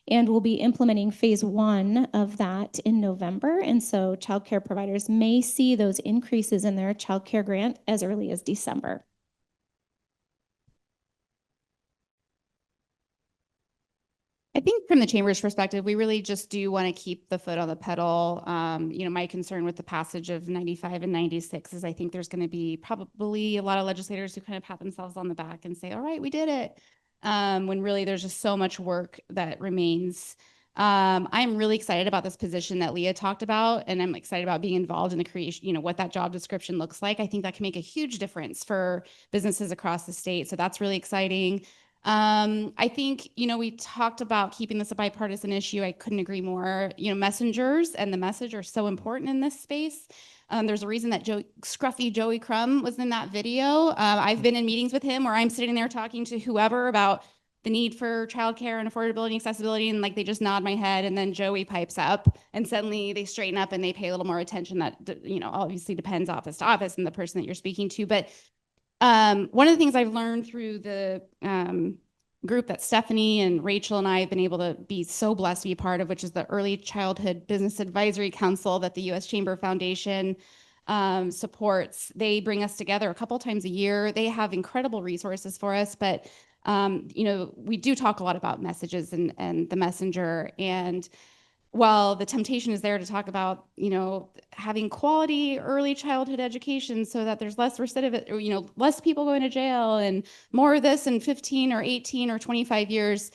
And we'll be implementing phase 1 of that in November. And so child care providers may see those increases in their child care grant as early as December. I think from the chamber's perspective, we really just do want to keep the foot on the pedal. My concern with the passage of 95 and 96 is I think there's going to be probably a lot of legislators who kind of pat themselves on the back and say, all right, we did it. When really there's just so much work that remains. I'm really excited about this position that Leah talked about, and I'm excited about being involved in the creation, what that job description looks like. I think that can make a huge difference for businesses across the state. So that's really exciting. I think, we talked about keeping this a bipartisan issue. I couldn't agree more. Messengers and the message are so important in this space. There's a reason that Scruffy Joey Crum was in that video. I've been in meetings with him where I'm sitting there talking to whoever about the need for childcare and affordability and accessibility, and like they just nod my head, and then Joey pipes up, and suddenly they straighten up and they pay a little more attention. That obviously depends office to office and the person that you're speaking to, but one of the things I've learned through the group that Stephanie and Rachel and I have been able to be so blessed to be a part of, which is the Early Childhood Business Advisory Council that the U.S. Chamber Foundation supports. They bring us together a couple times a year. They have incredible resources for us, but we do talk a lot about messages and the messenger. And while the temptation is there to talk about, having quality early childhood education so that there's less recidivism, or, less people going to jail and more of this in 15 or 18 or 25 years,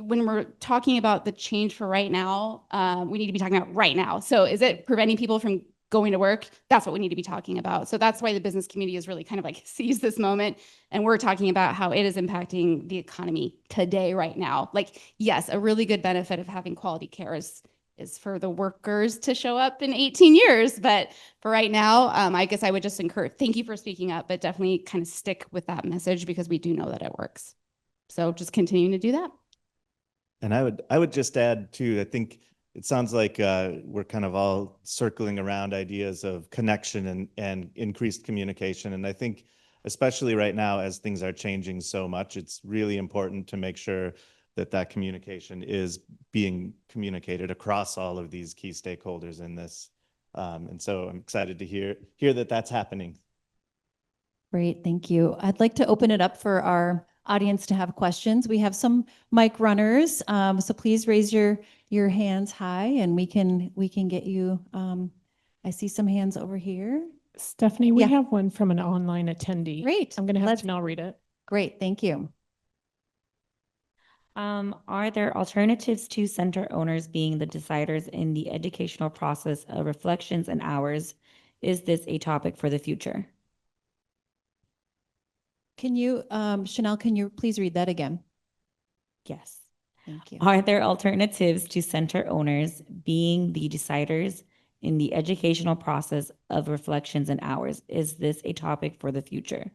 when we're talking about the change for right now, we need to be talking about right now. So is it preventing people from going to work? That's what we need to be talking about. So that's why the business community is really kind of like seized this moment. And we're talking about how it is impacting the economy today, right now. Like, yes, a really good benefit of having quality care is is for the workers to show up in 18 years. But for right now, I guess I would just encourage, thank you for speaking up, but definitely kind of stick with that message because we do know that it works. So just continuing to do that. And I would just add too, I think it sounds like we're kind of all circling around ideas of connection and increased communication. And I think especially right now, as things are changing so much, it's really important to make sure that that communication is being communicated across all of these key stakeholders in this. And so I'm excited to hear that that's happening. Great, thank you. I'd like to open it up for our audience to have questions. We have some mic runners, so please raise your hands high, and we can get you. I see some hands over here. Stephanie, we Yeah. have one from an online attendee. Great. I'm going to have Let's- to now read it. Great, thank you. Are there alternatives to center owners being the deciders in the educational process of reflections and hours? Is this a topic for the future? Can you, Chanel, can you please read that again? Yes. Thank you. Are there alternatives to center owners being the deciders in the educational process of reflections and hours? Is this a topic for the future?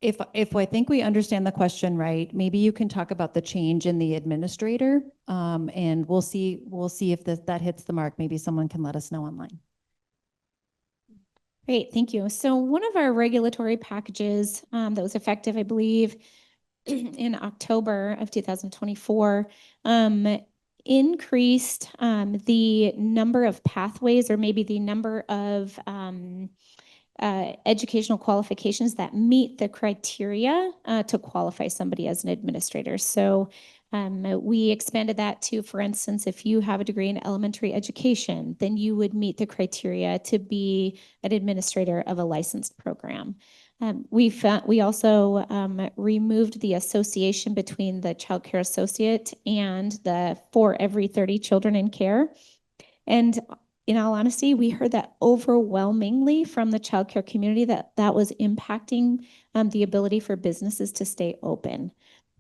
If I think we understand the question right, maybe you can talk about the change in the administrator, and we'll see if that hits the mark. Maybe someone can let us know online. Great, thank you. So one of our regulatory packages that was effective, I believe, in October of 2024, increased the number of pathways, or maybe the number of educational qualifications that meet the criteria to qualify somebody as an administrator. So we expanded that to, for instance, if you have a degree in elementary education, then you would meet the criteria to be an administrator of a licensed program. We also removed the association between the child care associate and the for every 30 children in care. And in all honesty, we heard that overwhelmingly from the child care community that was impacting the ability for businesses to stay open.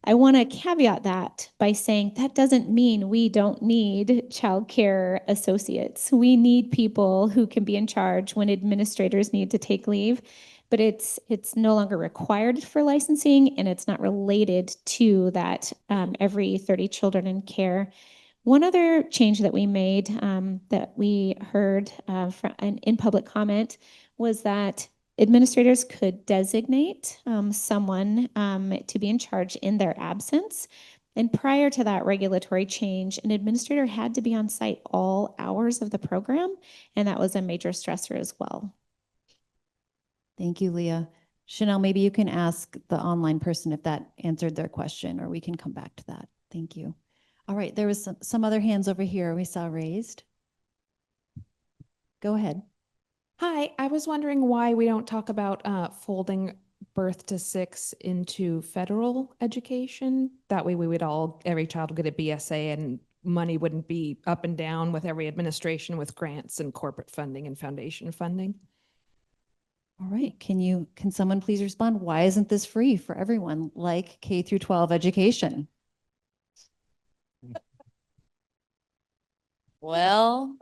I want to caveat that by saying that doesn't mean we don't need child care associates. We need people who can be in charge when administrators need to take leave, but it's no longer required for licensing, and it's not related to that every 30 children in care. One other change that we made that we heard from in public comment was that administrators could designate someone to be in charge in their absence. And prior to that regulatory change, an administrator had to be on site all hours of the program, and that was a major stressor as well. Thank you, Leah. Chanel, maybe you can ask the online person if that answered their question, or we can come back to that. Thank you. All right, there was some other hands over here we saw raised. Go ahead. Hi, I was wondering why we don't talk about folding birth to 6 into federal education. That way every child would get a BSA and money wouldn't be up and down with every administration with grants and corporate funding and foundation funding. All right, can someone please respond? Why isn't this free for everyone, like K through 12 education? Well,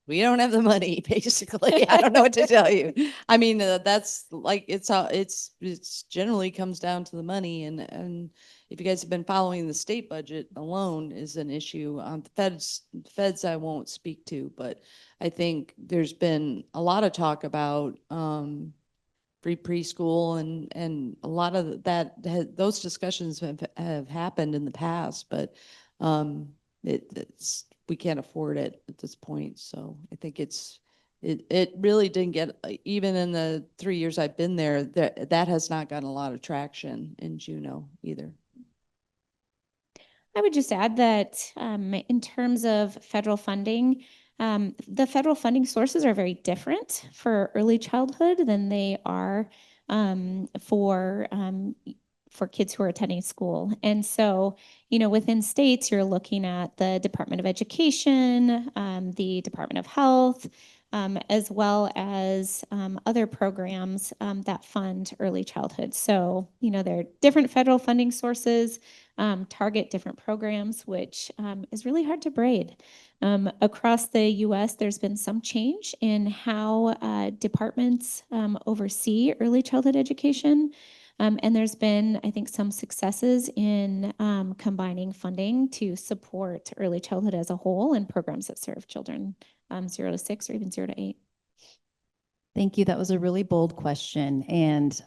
we don't have the money, basically. I don't know what to tell you. I mean, that's like, it's generally comes down to the money, and if you guys have been following, the state budget alone is an issue. The feds I won't speak to, but I think there's been a lot of talk about free preschool, and a lot of those discussions have happened in the past, but we can't afford it at this point. So I think it really didn't get, even in the 3 years I've been there, that has not gotten a lot of traction in Juneau either. I would just add that in terms of federal funding, the federal funding sources are very different for early childhood than they are for kids who are attending school. And so, within states, you're looking at the Department of Education, the Department of Health, as well as other programs that fund early childhood. So, there are different federal funding sources, target different programs, which is really hard to braid. Across the US, there's been some change in how departments oversee early childhood education. And there's been, I think, some successes in combining funding to support early childhood as a whole and programs that serve children 0 to 6 or even 0 to 8. Thank you. That was a really bold question. And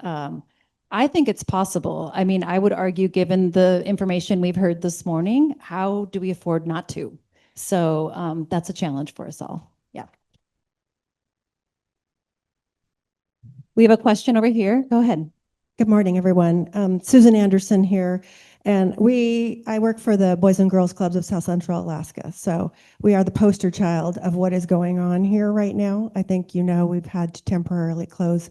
I think it's possible. I mean, I would argue, given the information we've heard this morning, how do we afford not to? So that's a challenge for us all. Yeah. We have a question over here. Go ahead. Good morning, everyone. Susan Anderson here, and I work for the Boys and Girls Clubs of South Central Alaska. So we are the poster child of what is going on here right now. I think we've had to temporarily close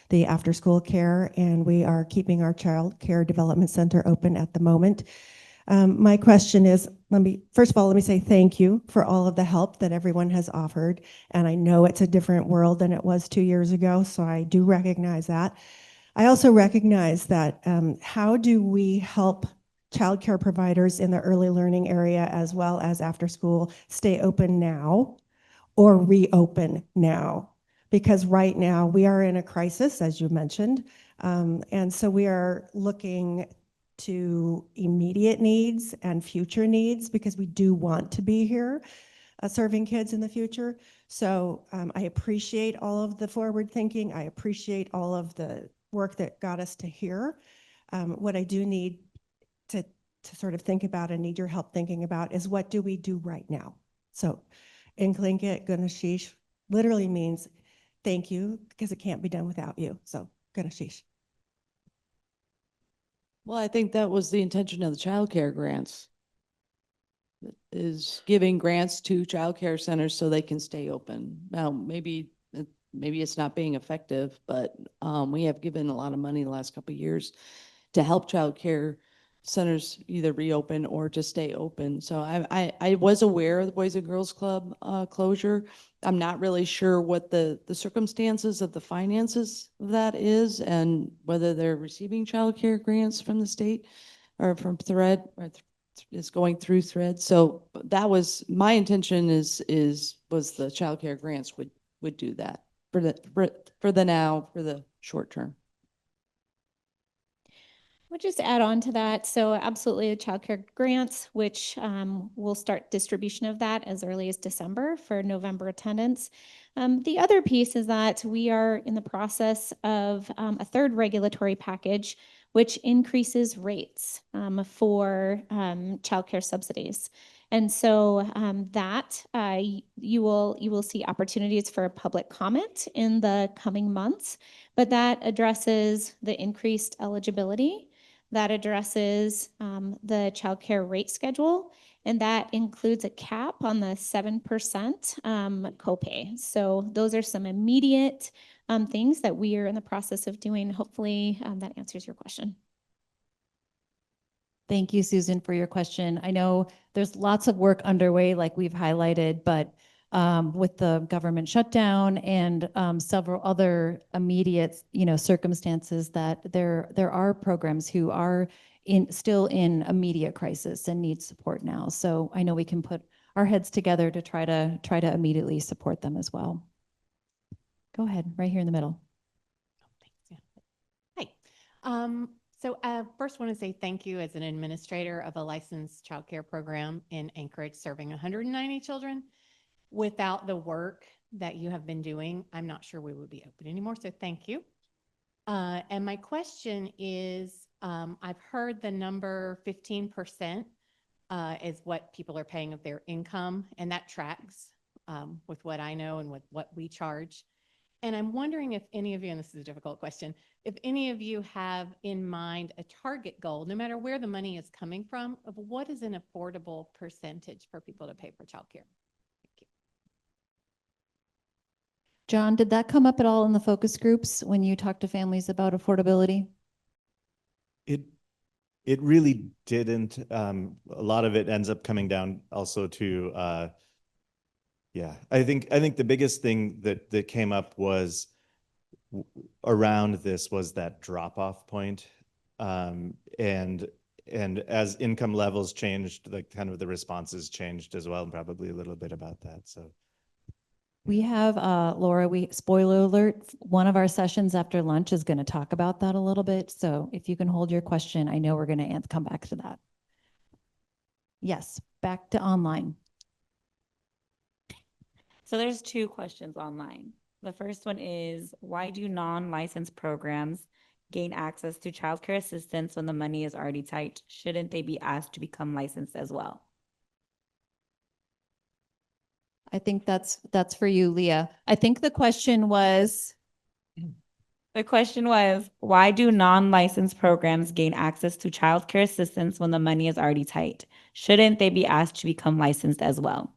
the after-school care, and we are keeping our child care development center open at the moment. My question is, first of all, let me say thank you for all of the help that everyone has offered. And I know it's a different world than it was 2 years ago, so I do recognize that. I also recognize that how do we help childcare providers in the early learning area as well as after school stay open now or reopen now? Because right now we are in a crisis, as you mentioned, and so we are looking to immediate needs and future needs because we do want to be here serving kids in the future. So I appreciate all of the forward thinking. I appreciate all of the work that got us to here. What I do need to sort of think about and need your help thinking about is, what do we do right now? So in Tlingit, Gunashish literally means thank you, because it can't be done without you. So Gunashish. Well, I think that was the intention of the child care grants, is giving grants to child care centers so they can stay open. Now, maybe it's not being effective, but we have given a lot of money the last couple of years to help child care centers either reopen or to stay open. So I was aware of the Boys and Girls Club closure. I'm not really sure what the circumstances of the finances of that is, and whether they're receiving child care grants from the state or from Thread, or is going through Thread. So that was my intention, was the child care grants would do that for the now, for the short term. We'll just add on to that. So absolutely, the child care grants, which we'll start distribution of that as early as December for November attendance. The other piece is that we are in the process of a third regulatory package, which increases rates for child care subsidies. And so that you will see opportunities for public comment in the coming months, but that addresses the increased eligibility, that addresses the child care rate schedule, and that includes a cap on the 7% copay. So those are some immediate things that we are in the process of doing. Hopefully that answers your question. Thank you, Susan, for your question. I know there's lots of work underway, like we've highlighted, but with the government shutdown and several other immediate, circumstances, that there are programs who are still in immediate crisis and need support now. So I know we can put our heads together to try to immediately support them as well. Go ahead, right here in the middle. Hi. So first want to say thank you as an administrator of a licensed childcare program in Anchorage serving 190 children. Without the work that you have been doing, I'm not sure we would be open anymore. So thank you. And my question is, I've heard the number 15% is what people are paying of their income, and that tracks with what I know and with what we charge. And I'm wondering if any of you, and this is a difficult question, if any of you have in mind a target goal, no matter where the money is coming from, of what is an affordable percentage for people to pay for childcare. Thank you. John, did that come up at all in the focus groups when you talk to families about affordability? It really didn't. A lot of it ends up coming down also to Yeah, I think the biggest thing that came up was around this was that drop-off point. And as income levels changed, like kind of the responses changed as well, and probably a little bit about that. So We have, Laura, spoiler alert, one of our sessions after lunch is going to talk about that a little bit. So if you can hold your question, I know we're going to come back to that. Yes, back to online. So there's two questions online. The first one is, why do non-licensed programs gain access to childcare assistance when the money is already tight? Shouldn't they be asked to become licensed as well? I think that's for you, Leah. I think the question was, The question was, why do non-licensed programs gain access to childcare assistance when the money is already tight? Shouldn't they be asked to become licensed as well?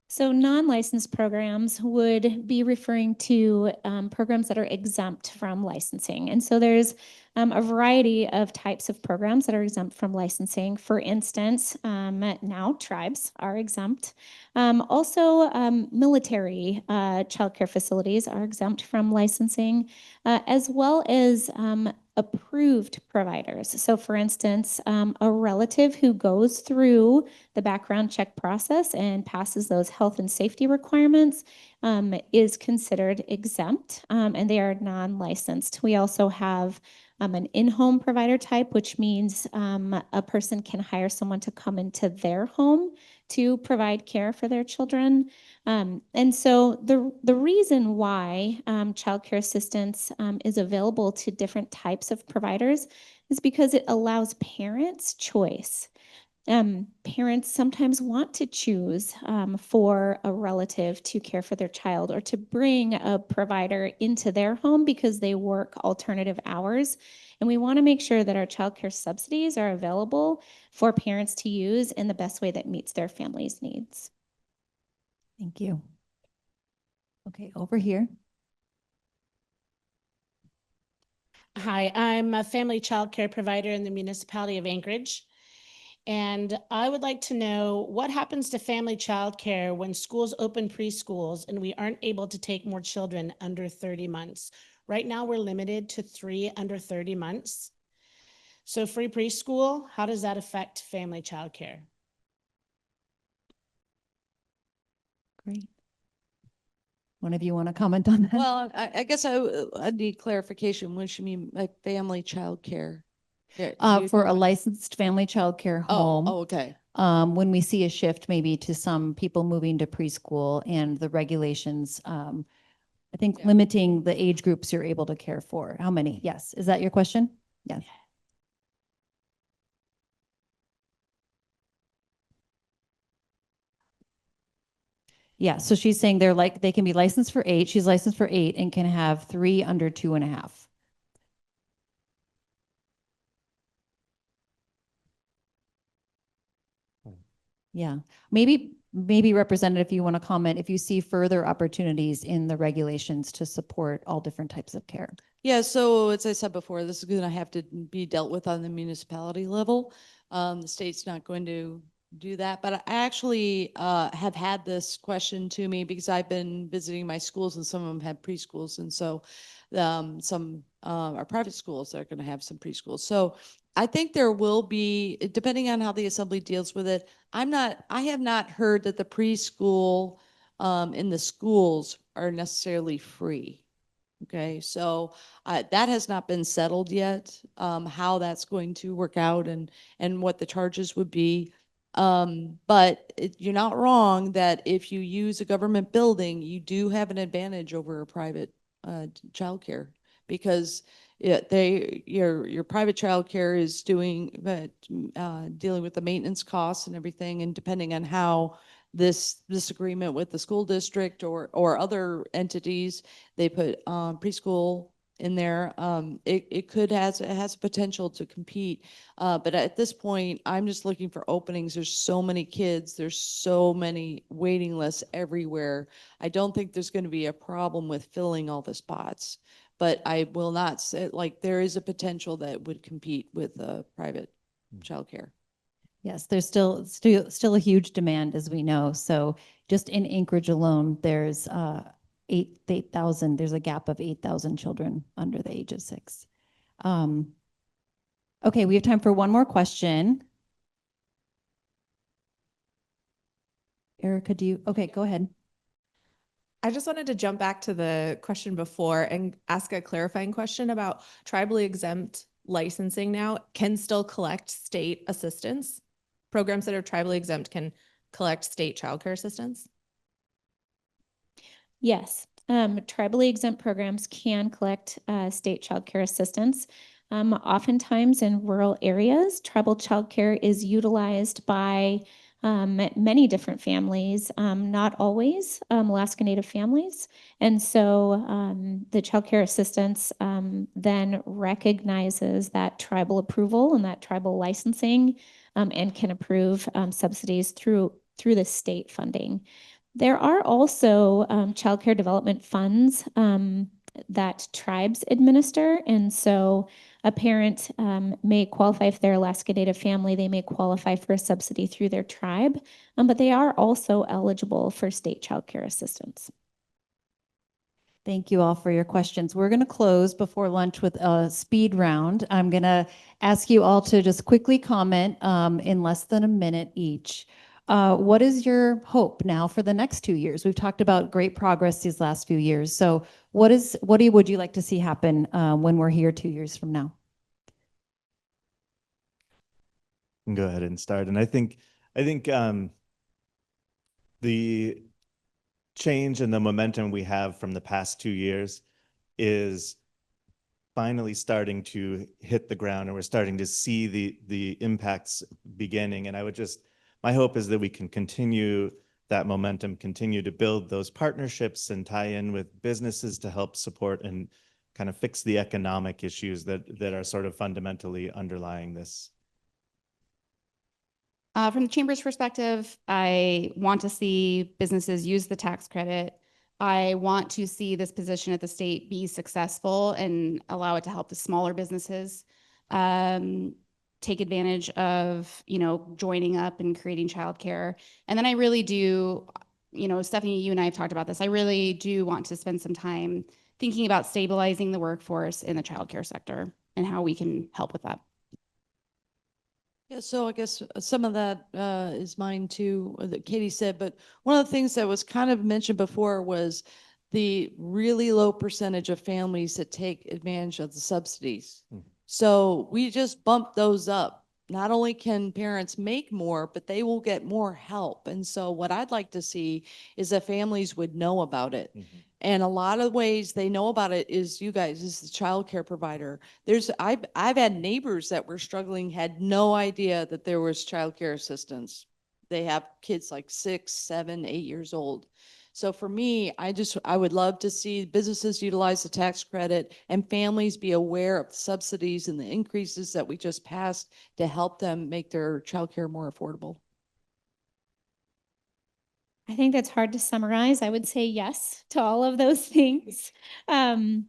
So non-licensed programs would be referring to programs that are exempt from licensing. And so there's a variety of types of programs that are exempt from licensing. For instance, now tribes are exempt. Also, military childcare facilities are exempt from licensing, as well as approved providers. So for instance, a relative who goes through the background check process and passes those health and safety requirements is considered exempt, and they are non-licensed. We also have an in-home provider type, which means a person can hire someone to come into their home to provide care for their children. And so the reason why childcare assistance is available to different types of providers is because it allows parents choice. Parents sometimes want to choose for a relative to care for their child or to bring a provider into their home because they work alternative hours. And we want to make sure that our childcare subsidies are available for parents to use in the best way that meets their family's needs. thank you. Okay, over here. Hi, I'm a family child care provider in the municipality of Anchorage. And I would like to know what happens to family child care when schools open preschools and we aren't able to take more children under 30 months. Right now, we're limited to 3 under 30 months. So free preschool, how does that affect family child care? Great. One of you want to comment on that? Well, I guess I need clarification. What you mean by family childcare? For a licensed family childcare home. Oh, okay. When we see a shift maybe to some people moving to preschool and the regulations, I think Yeah. limiting the age groups you're able to care for. How many? Yes. Is that your question? Yes. Yeah. So she's saying they can be licensed for 8. She's licensed for 8 and can have 3 under 2.5. Yeah, maybe Representative, if you want to comment, if you see further opportunities in the regulations to support all different types of care. Yeah, so as I said before, this is going to have to be dealt with on the municipality level. The state's not going to do that, but I actually have had this question to me because I've been visiting my schools and some of them have preschools, and so some are private schools that are going to have some preschools. So I think there will be, depending on how the assembly deals with it. I have not heard that the preschool in the schools are necessarily free. Okay, so that has not been settled yet, how that's going to work out and what the charges would be. But you're not wrong that if you use a government building, you do have an advantage over a private childcare because your private childcare is dealing with the maintenance costs and everything, and depending on how this agreement with the school district or other entities, they put preschool in there. It has potential to compete, but at this point, I'm just looking for openings. There's so many kids. There's so many waiting lists everywhere. I don't think there's going to be a problem with filling all the spots. But I will not say, like, there is a potential that would compete with private childcare. Yes, there's still a huge demand, as we know. So just in Anchorage alone, there's 8,000. There's a gap of 8,000 children under the age of 6. Okay, we have time for one more question. Erica, okay, go ahead. I just wanted to jump back to the question before and ask a clarifying question about tribally exempt licensing now can still collect state assistance. Programs that are tribally exempt can collect state childcare assistance. Yes, tribally exempt programs can collect state child care assistance. Oftentimes in rural areas, tribal child care is utilized by many different families, not always Alaska Native families. And so the child care assistance then recognizes that tribal approval and that tribal licensing and can approve subsidies through the state funding. There are also child care development funds that tribes administer. And so a parent may qualify if they're Alaska Native family, they may qualify for a subsidy through their tribe, but they are also eligible for state child care assistance. Thank you all for your questions. We're going to close before lunch with a speed round. I'm going to ask you all to just quickly comment in less than a minute each. What is your hope now for the next 2 years? We've talked about great progress these last few years. So would you like to see happen when we're here 2 years from now? Go ahead and start. And I think the change and the momentum we have from the past 2 years is finally starting to hit the ground, and we're starting to see the impacts beginning. And my hope is that we can continue that momentum, continue to build those partnerships and tie in with businesses to help support and kind of fix the economic issues that are sort of fundamentally underlying this. From the chamber's perspective, I want to see businesses use the tax credit. I want to see this position at the state be successful and allow it to help the smaller businesses take advantage of, joining up and creating childcare. And then I really do, Stephanie, you and I have talked about this. I really do want to spend some time thinking about stabilizing the workforce in the childcare sector and how we can help with that. Yeah, so I guess some of that is mine too, that Katie said, but one of the things that was kind of mentioned before was the really low percentage of families that take advantage of the subsidies. Mm-hmm. So we just bumped those up. Not only can parents make more, but they will get more help. And so what I'd like to see is that families would know about it. Mm-hmm. And a lot of ways they know about it is you guys, as the child care provider. I've had neighbors that were struggling, had no idea that there was child care assistance. They have kids like 6, 7, 8 years old. So for me, I would love to see businesses utilize the tax credit and families be aware of the subsidies and the increases that we just passed to help them make their childcare more affordable. I think that's hard to summarize. I would say yes to all of those things. And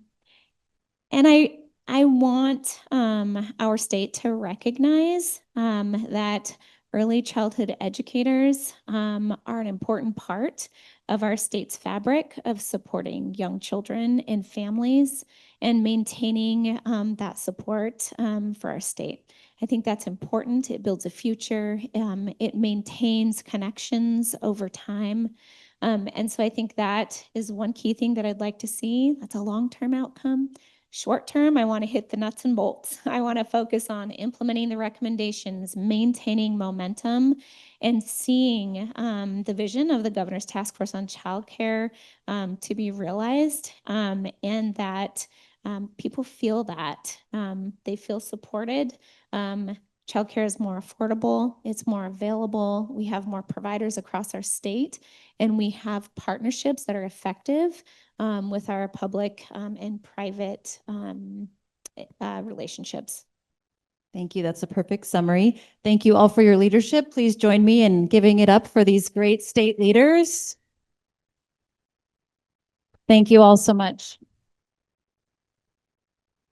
I want our state to recognize that early childhood educators are an important part of our state's fabric of supporting young children and families and maintaining that support for our state. I think that's important. It builds a future. It maintains connections over time. And so I think that is one key thing that I'd like to see. That's a long-term outcome. Short term, I want to hit the nuts and bolts. I want to focus on implementing the recommendations, maintaining momentum, and seeing the vision of the Governor's Task Force on Childcare to be realized, and that people feel that. They feel supported. Childcare is more affordable, it's more available. We have more providers across our state, and we have partnerships that are effective with our public and private relationships. Thank you. That's a perfect summary. Thank you all for your leadership. Please join me in giving it up for these great state leaders. Thank you all so much.